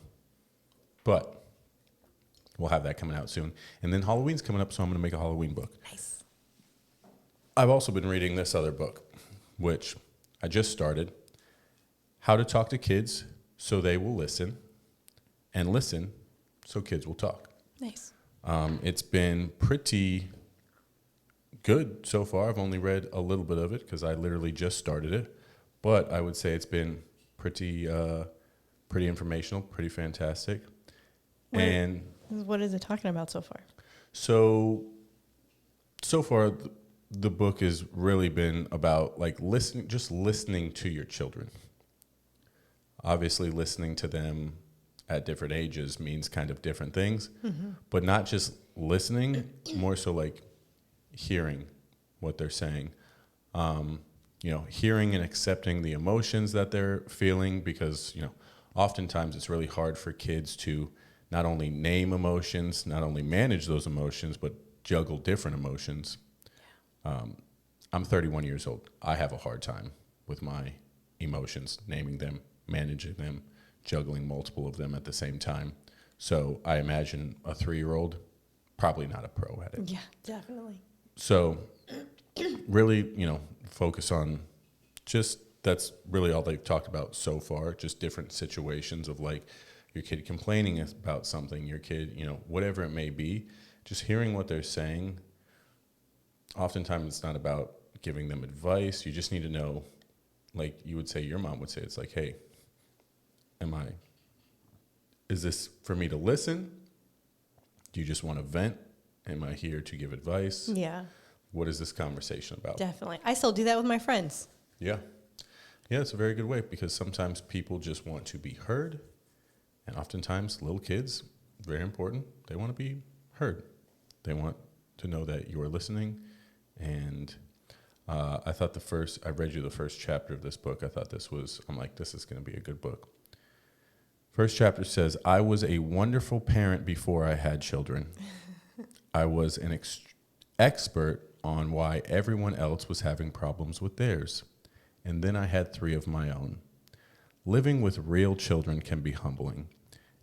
But we'll have that coming out soon. And then Halloween's coming up, so I'm going to make a Halloween book. Nice. I've also been reading this other book, which I just started. How to Talk to Kids So They Will Listen, and Listen So Kids Will Talk. Nice. It's been pretty good so far. I've only read a little bit of it because I literally just started it. But I would say it's been pretty informational, pretty fantastic. And what is it talking about so far? so far, the book has really been about like listening to your children. Obviously, listening to them at different ages means kind of different things, but not just listening, more so like hearing what they're saying. Hearing and accepting the emotions that they're feeling, because, oftentimes it's really hard for kids to not only name emotions, not only manage those emotions, but juggle different emotions. I'm 31 years old. I have a hard time with my emotions, naming them, managing them, juggling multiple of them at the same time. So I imagine a 3-year-old, probably not a pro at it. Yeah, definitely. So really, focus on that's really all they've talked about so far, just different situations of like your kid complaining about something, your kid, whatever it may be, just hearing what they're saying. Oftentimes it's not about giving them advice. You just need to know, like you would say, your mom would say, it's like, hey, is this for me to listen? Do you just want to vent? Am I here to give advice? Yeah. What is this conversation about? Definitely. I still do that with my friends. Yeah. Yeah, it's a very good way, because sometimes people just want to be heard. And oftentimes little kids, very important, they want to be heard. They want to know that you are listening. And I thought I read you the first chapter of this book. I thought I'm like, this is going to be a good book. First chapter says, I was a wonderful parent before I had children. I was an expert on why everyone else was having problems with theirs. And then I had 3 of my own. Living with real children can be humbling.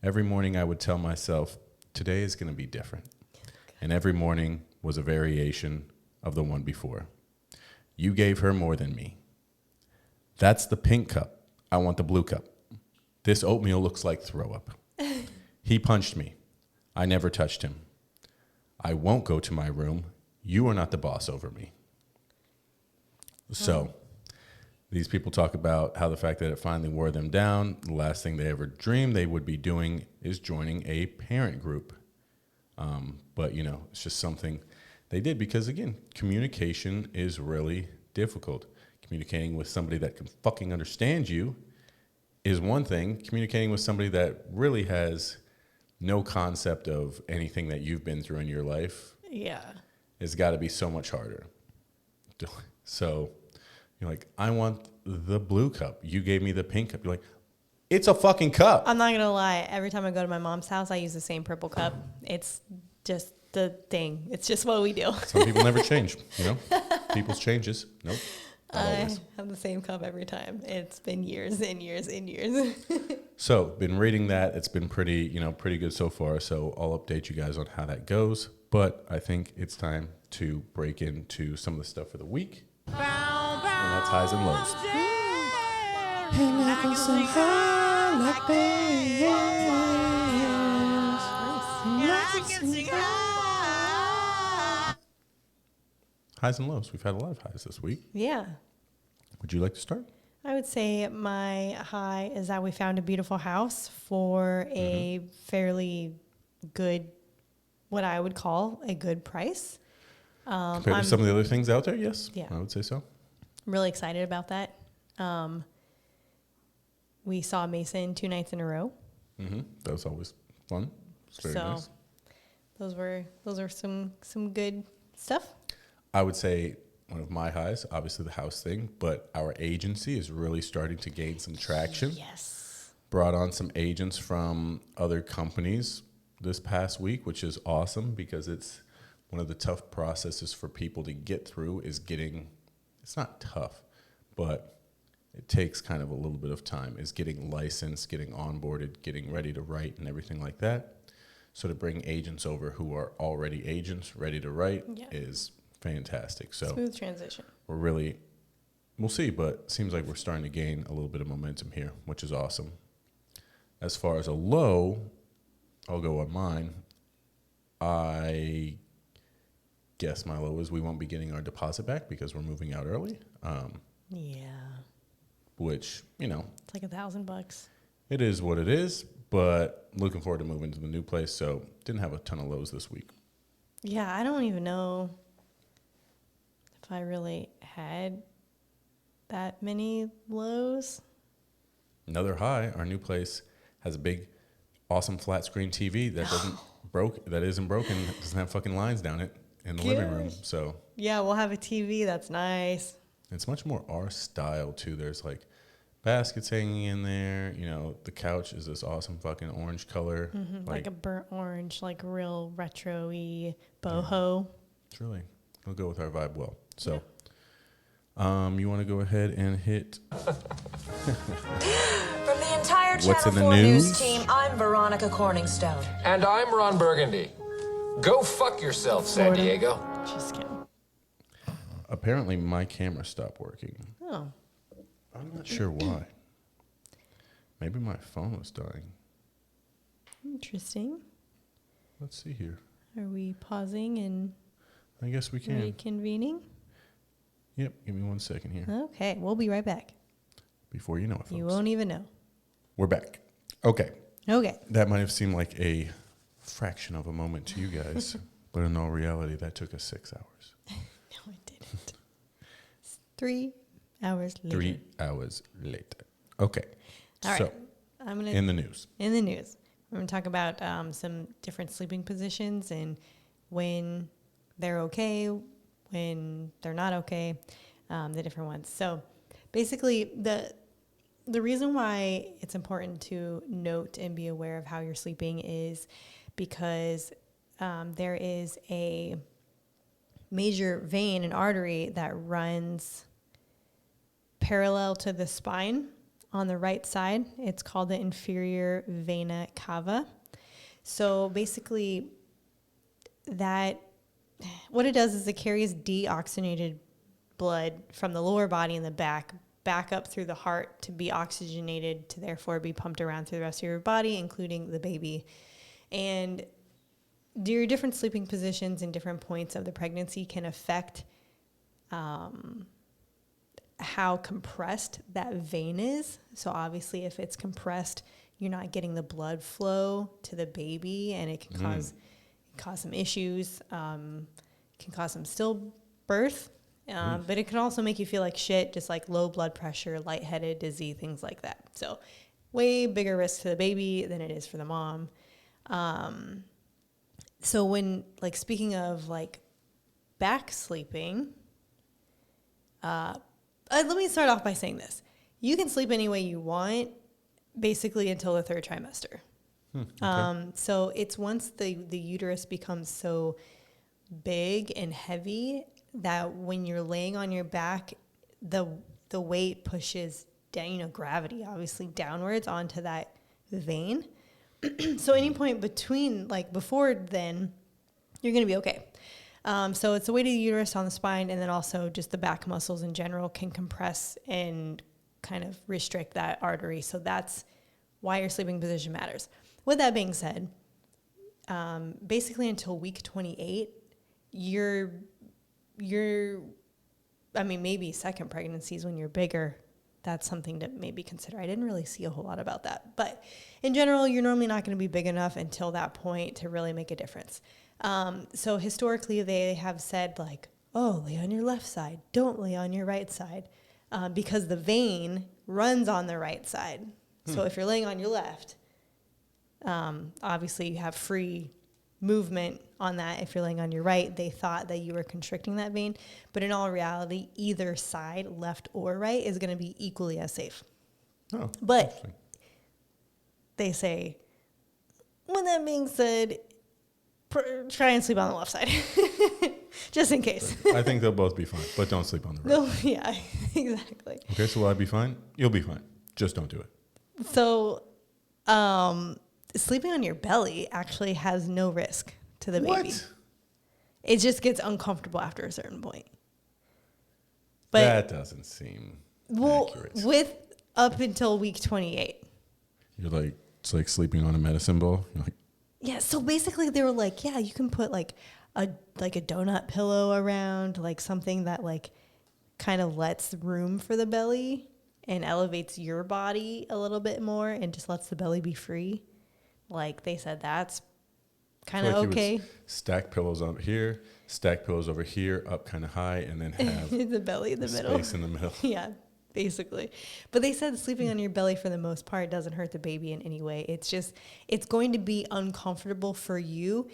Every morning I would tell myself, today is going to be different. And every morning was a variation of the one before. You gave her more than me. That's the pink cup. I want the blue cup. This oatmeal looks like throw up. He punched me. I never touched him. I won't go to my room. You are not the boss over me. So these people talk about how the fact that it finally wore them down, the last thing they ever dreamed they would be doing is joining a parent group. But, it's just something they did because, again, communication is really difficult. Communicating with somebody that can fucking understand you is one thing. Communicating with somebody that really has no concept of anything that you've been through in your life, has got to be so much harder. So you're like, I want the blue cup. You gave me the pink cup. You're like, it's a fucking cup. I'm not going to lie. Every time I go to my mom's house, I use the same purple cup. It's just the thing. It's just what we do. Some people never change, People's changes. Nope. Not always. on the same cup every time. It's been years and years and years. So been reading that. It's been pretty good so far. So I'll update you guys on how that goes. But I think it's time to break into some of the stuff for the week. And that's highs and lows. Highs and lows. We've had a lot of highs this week. Yeah. Would you like to start? I would say my high is that we found a beautiful house for a fairly good, what I would call a good price. Compared to some of the other things out there, yes. Yeah. I would say so. I'm really excited about that. We saw Mason 2 nights in a row. Mm-hmm. That was always fun. It's very So nice. those were some good stuff. I would say one of my highs, obviously the house thing, but our agency is really starting to gain some traction. Yes. Brought on some agents from other companies this past week, which is awesome because it's one of the tough processes for people to get through is it's not tough, but it takes kind of a little bit of time, is getting licensed, getting onboarded, getting ready to write and everything like that. So to bring agents over who are already agents ready to write is fantastic. So smooth transition. We'll see, but it seems like we're starting to gain a little bit of momentum here, which is awesome. As far as a low, I'll go on mine. I guess my low is we won't be getting our deposit back because we're moving out early. Which, It's like $1,000. it is what it is, but looking forward to moving to the new place. So didn't have a ton of lows this week. Yeah, I don't even know if I really had that many lows. Another high, our new place has a big, awesome flat screen TV that isn't broken, doesn't have fucking lines down it in the living room. So Yeah, we'll have a TV. That's nice. it's much more our style too. There's like baskets hanging in there. The couch is this awesome fucking orange color. Like a burnt orange, like real retro-y boho. It's really, it'll go with our vibe well. So, you want to go ahead and hit From the entire What's in Channel the 4 news? News team, I'm Veronica Corningstone. And I'm Ron Burgundy. Go fuck yourself, San Florida. Diego. Just kidding. Apparently, my camera stopped working. Oh, I'm not sure why. Maybe my phone was dying. interesting. Let's see here. Are we pausing and I guess we can. reconvening? Yep. Give me 1 second here. Okay, we'll be right back. Before you know it, folks. You won't even know. We're back. Okay. Okay. That might have seemed like a fraction of a moment to you guys, but in all reality, that took us 6 hours. No, it didn't. It's 3 hours later. 3 hours later. Okay. All right. So, I'm gonna in the news. I'm going to talk about some different sleeping positions and when they're okay, when they're not okay, the different ones. So basically, the reason why it's important to note and be aware of how you're sleeping is because there is a major vein and artery that runs parallel to the spine on the right side. It's called the inferior vena cava. So basically, what it does is it carries deoxygenated blood from the lower body in the back up through the heart to be oxygenated to therefore be pumped around through the rest of your body, including the baby. And your different sleeping positions and different points of the pregnancy can affect how compressed that vein is. So obviously if it's compressed, you're not getting the blood flow to the baby, and it can cause some issues, can cause some stillbirth, but it can also make you feel like shit, just like low blood pressure, lightheaded, dizzy, things like that. So way bigger risk to the baby than it is for the mom. So when, like, speaking of like back sleeping, let me start off by saying this. You can sleep any way you want, basically until the third trimester. Okay. So it's once the uterus becomes so big and heavy that when you're laying on your back, the the weight pushes down, gravity obviously downwards onto that vein. So any point between, like before then, you're going to be okay. So it's the weight of the uterus on the spine, and then also just the back muscles in general can compress and kind of restrict that artery. So that's why your sleeping position matters. With that being said, basically until week 28, maybe second pregnancies when you're bigger, that's something to maybe consider. I didn't really see a whole lot about that. But in general, you're normally not going to be big enough until that point to really make a difference. So historically, they have said like, oh, lay on your left side. Don't lay on your right side. Because the vein runs on the right side. So if you're laying on your left, obviously you have free movement on that. If you're laying on your right, they thought that you were constricting that vein. But in all reality, either side, left or right, is going to be equally as safe. Oh, but they say, with that being said, try and sleep on the left side. Just in case. I think they'll both be fine, but don't sleep on the right. No, yeah, exactly. Okay, so will I be fine? You'll be fine. Just don't do it. So, sleeping on your belly actually has no risk to the baby. What? It just gets uncomfortable after a certain point. But That doesn't seem accurate. with up until week 28. You're like, it's like sleeping on a medicine ball. You're like, Yeah, so basically they were like, yeah, you can put like a donut pillow around, like something that like kind of lets room for the belly and elevates your body a little bit more and just lets the belly be free. Like they said, that's kind of okay. Stack pillows over here, stack pillows over here, up kind of high, and then have the belly in the middle. Space in the middle. Yeah, basically. But they said sleeping on your belly for the most part doesn't hurt the baby in any way. It's just, it's going to be uncomfortable for you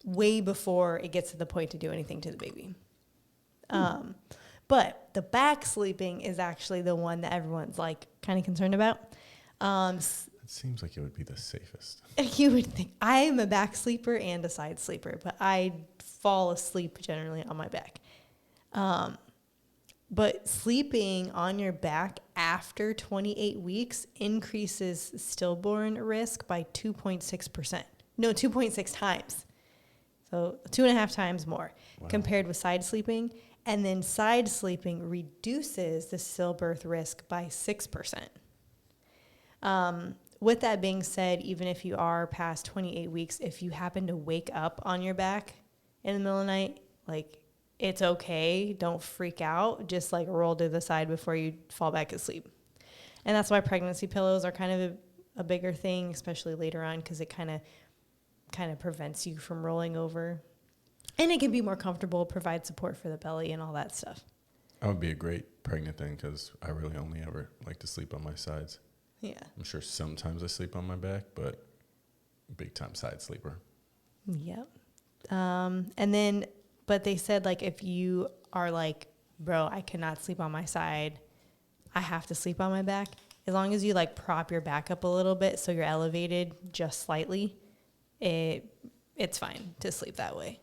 way before it gets to the point to do anything to the baby. But the back sleeping is actually the one that everyone's like kind of concerned about. It seems like it would be the safest. You would think. I am a back sleeper and a side sleeper, but I fall asleep generally on my back. But sleeping on your back after 28 weeks increases stillborn risk by 2.6%. No, 2.6 times. So 2.5 times more compared with side sleeping. And then side sleeping reduces the stillbirth risk by 6%. With that being said, even if you are past 28 weeks, if you happen to wake up on your back in the middle of the night, like, it's okay. Don't freak out. Just like roll to the side before you fall back asleep. And that's why pregnancy pillows are kind of a bigger thing, especially later on, because it kind of prevents you from rolling over. And it can be more comfortable, provide support for the belly and all that stuff. That would be a great pregnant thing because I really only ever like to sleep on my sides. Yeah. I'm sure sometimes I sleep on my back, but big time side sleeper. Yep. But they said, like, if you are like, bro, I cannot sleep on my side, I have to sleep on my back, as long as you like prop your back up a little bit so you're elevated just slightly, it's fine to sleep that way.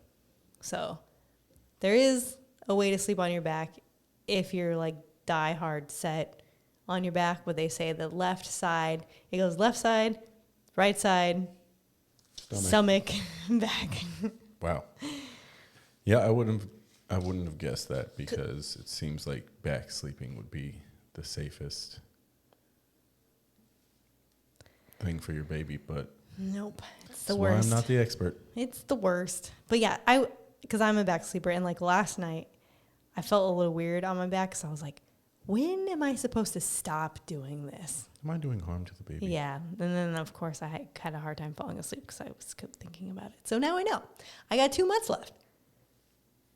So there is a way to sleep on your back if you're like die hard set on your back. But they say the left side, it goes left side, right side, stomach back. Wow. Yeah, I wouldn't have guessed that because it seems like back sleeping would be the safest thing for your baby, but nope, it's the that's worst. why I'm not the expert. It's the worst. But yeah, because I'm a back sleeper, and like last night, I felt a little weird on my back because I was like, when am I supposed to stop doing this? Am I doing harm to the baby? Yeah. And then, of course, I had a hard time falling asleep because I was thinking about it. So now I know. I got 2 months left.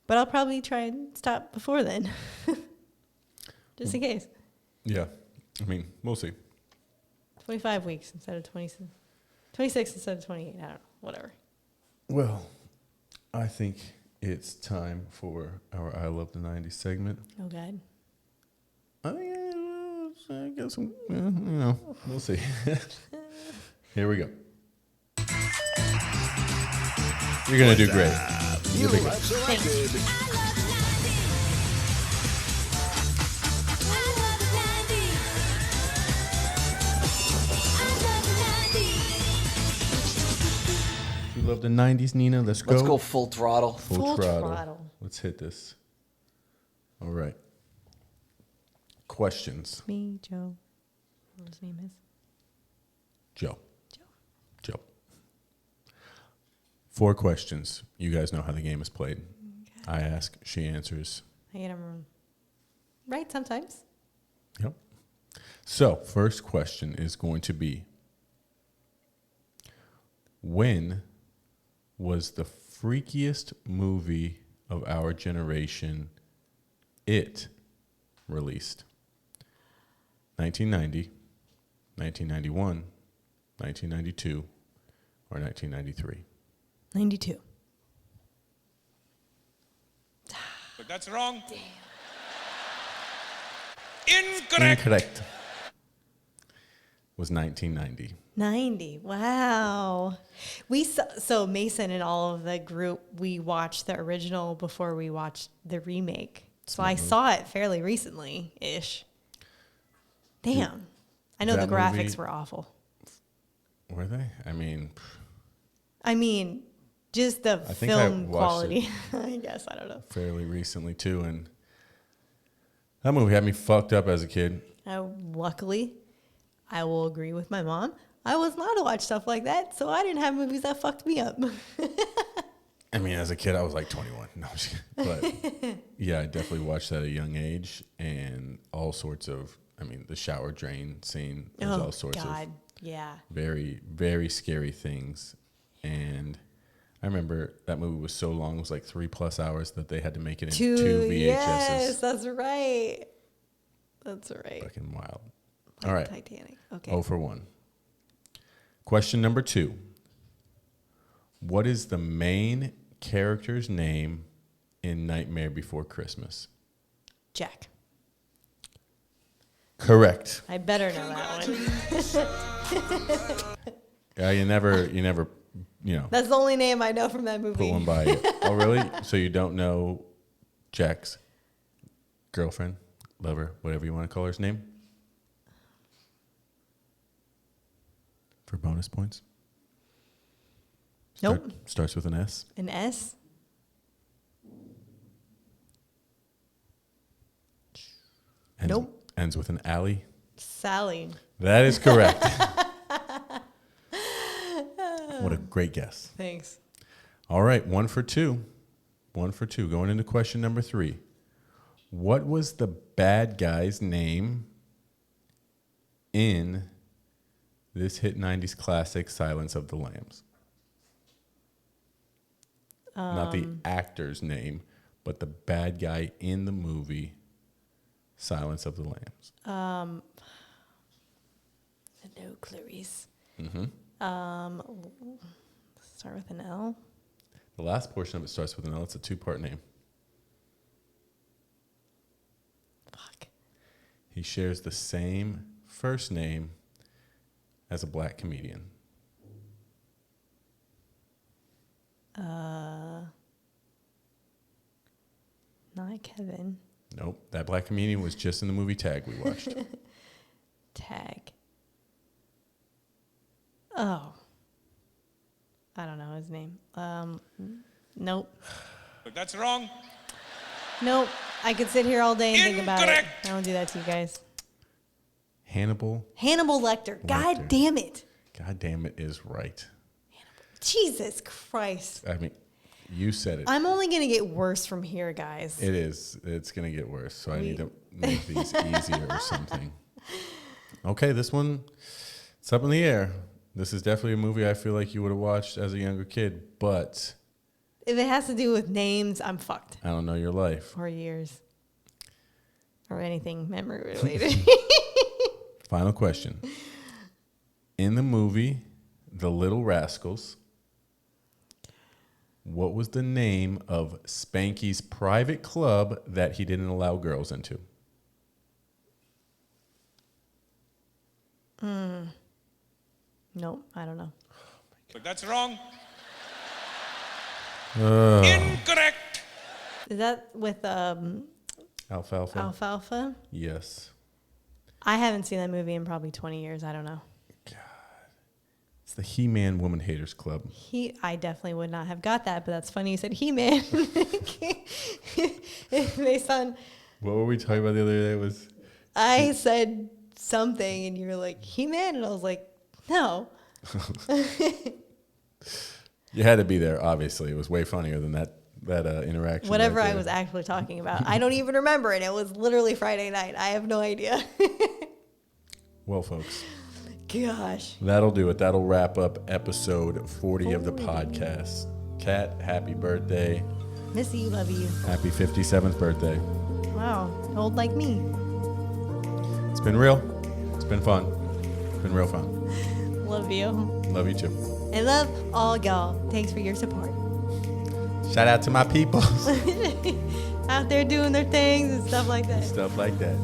But I'll probably try and stop before then. Just in case. Yeah. I mean, we'll see. 25 weeks instead of 26. 26 instead of 28. I don't know. Whatever. Well, I think it's time for our I Love the 90s segment. Oh, God. I guess, we'll see. Here we go. You're going to do great. You have selected. of the 90s, Nina. Let's go. Let's go full throttle. Full throttle. Let's hit this. All right. Questions. Me, Joe. What his name is? Joe. 4 questions. You guys know how the game is played. Okay. I ask, she answers. I get them right sometimes. Yep. So, first question is going to be, when was the freakiest movie of our generation, It, released? 1990, 1991, 1992, or 1993? 92. But that's wrong. Damn. Incorrect. Was 1990. 90. Wow. We so Mason and all of the group, we watched the original before we watched the remake. So I saw it fairly recently-ish. Damn. I know the graphics were awful. Were they? I mean, just the film quality. I guess, I don't know. Fairly recently too, and that movie had me fucked up as a kid. Luckily, I will agree with my mom. I was allowed to watch stuff like that, so I didn't have movies that fucked me up. I mean, as a kid, I was like 21. No, I'm just kidding. But yeah, I definitely watched that at a young age, and all sorts of, the shower drain scene. There's all sorts of very, very scary things. And I remember that movie was so long, it was like 3+ hours that they had to make it in 2 VHSs. Yes, that's right. That's right. Fucking wild. All right. Titanic. Okay. 0 for 1. Question number 2. What is the main character's name in Nightmare Before Christmas? Jack. Correct. I better know that one. Yeah, you never, That's the only name I know from that movie. put one by you. Oh, really? So you don't know Jack's girlfriend, lover, whatever you want to call her name? For bonus points? Nope. Starts with an S. An S? Nope. Ends with an alley. Sally. That is correct. What a great guess. Thanks. All right, 1 for 2. 1 for 2. Going into question number 3. What was the bad guy's name in this hit 90s classic, Silence of the Lambs? Not the actor's name, but the bad guy in the movie, Silence of the Lambs. No, Clarice. Mm-hmm. Start with an L. The last portion of it starts with an L. It's a 2-part name. Fuck. He shares the same first name as a black comedian. Not Kevin. Nope. That black comedian was just in the movie Tag we watched. Tag. Oh. I don't know his name. Nope. But that's wrong. Nope. I could sit here all day and think about it. I don't do that to you guys. Hannibal Lecter. God damn it. God damn it is right. Jesus Christ. I mean, you said it. I'm only going to get worse from here, guys. It is. It's going to get worse. So I need to make these easier or something. Okay, this one, it's up in the air. This is definitely a movie I feel like you would have watched as a younger kid, but if it has to do with names, I'm fucked. I don't know your life. Or years. Or anything memory related. Final question. In the movie The Little Rascals, what was the name of Spanky's private club that he didn't allow girls into? Nope, I don't know. But that's wrong. Incorrect. Is that with Alfalfa? Alfalfa? Yes. I haven't seen that movie in probably 20 years. I don't know. God. It's the He-Man Woman Haters Club. I definitely would not have got that, but that's funny you said He-Man. Based on, What were we talking about the other day? I said something and you were like, He-Man? And I was like, no. You had to be there, obviously. It was way funnier than that interaction. Whatever right I there. was actually talking about. I don't even remember it. It was literally Friday night. I have no idea. Well, folks, Gosh. that'll do it. That'll wrap up episode 40 of the podcast. Kat, happy birthday. Missy, love you. Happy 57th birthday. Wow. Old like me. It's been real. It's been fun. It's been real fun. Love you. Love you too. I love all y'all. Thanks for your support. Shout out to my people. Out there doing their things and stuff like that. Stuff like that.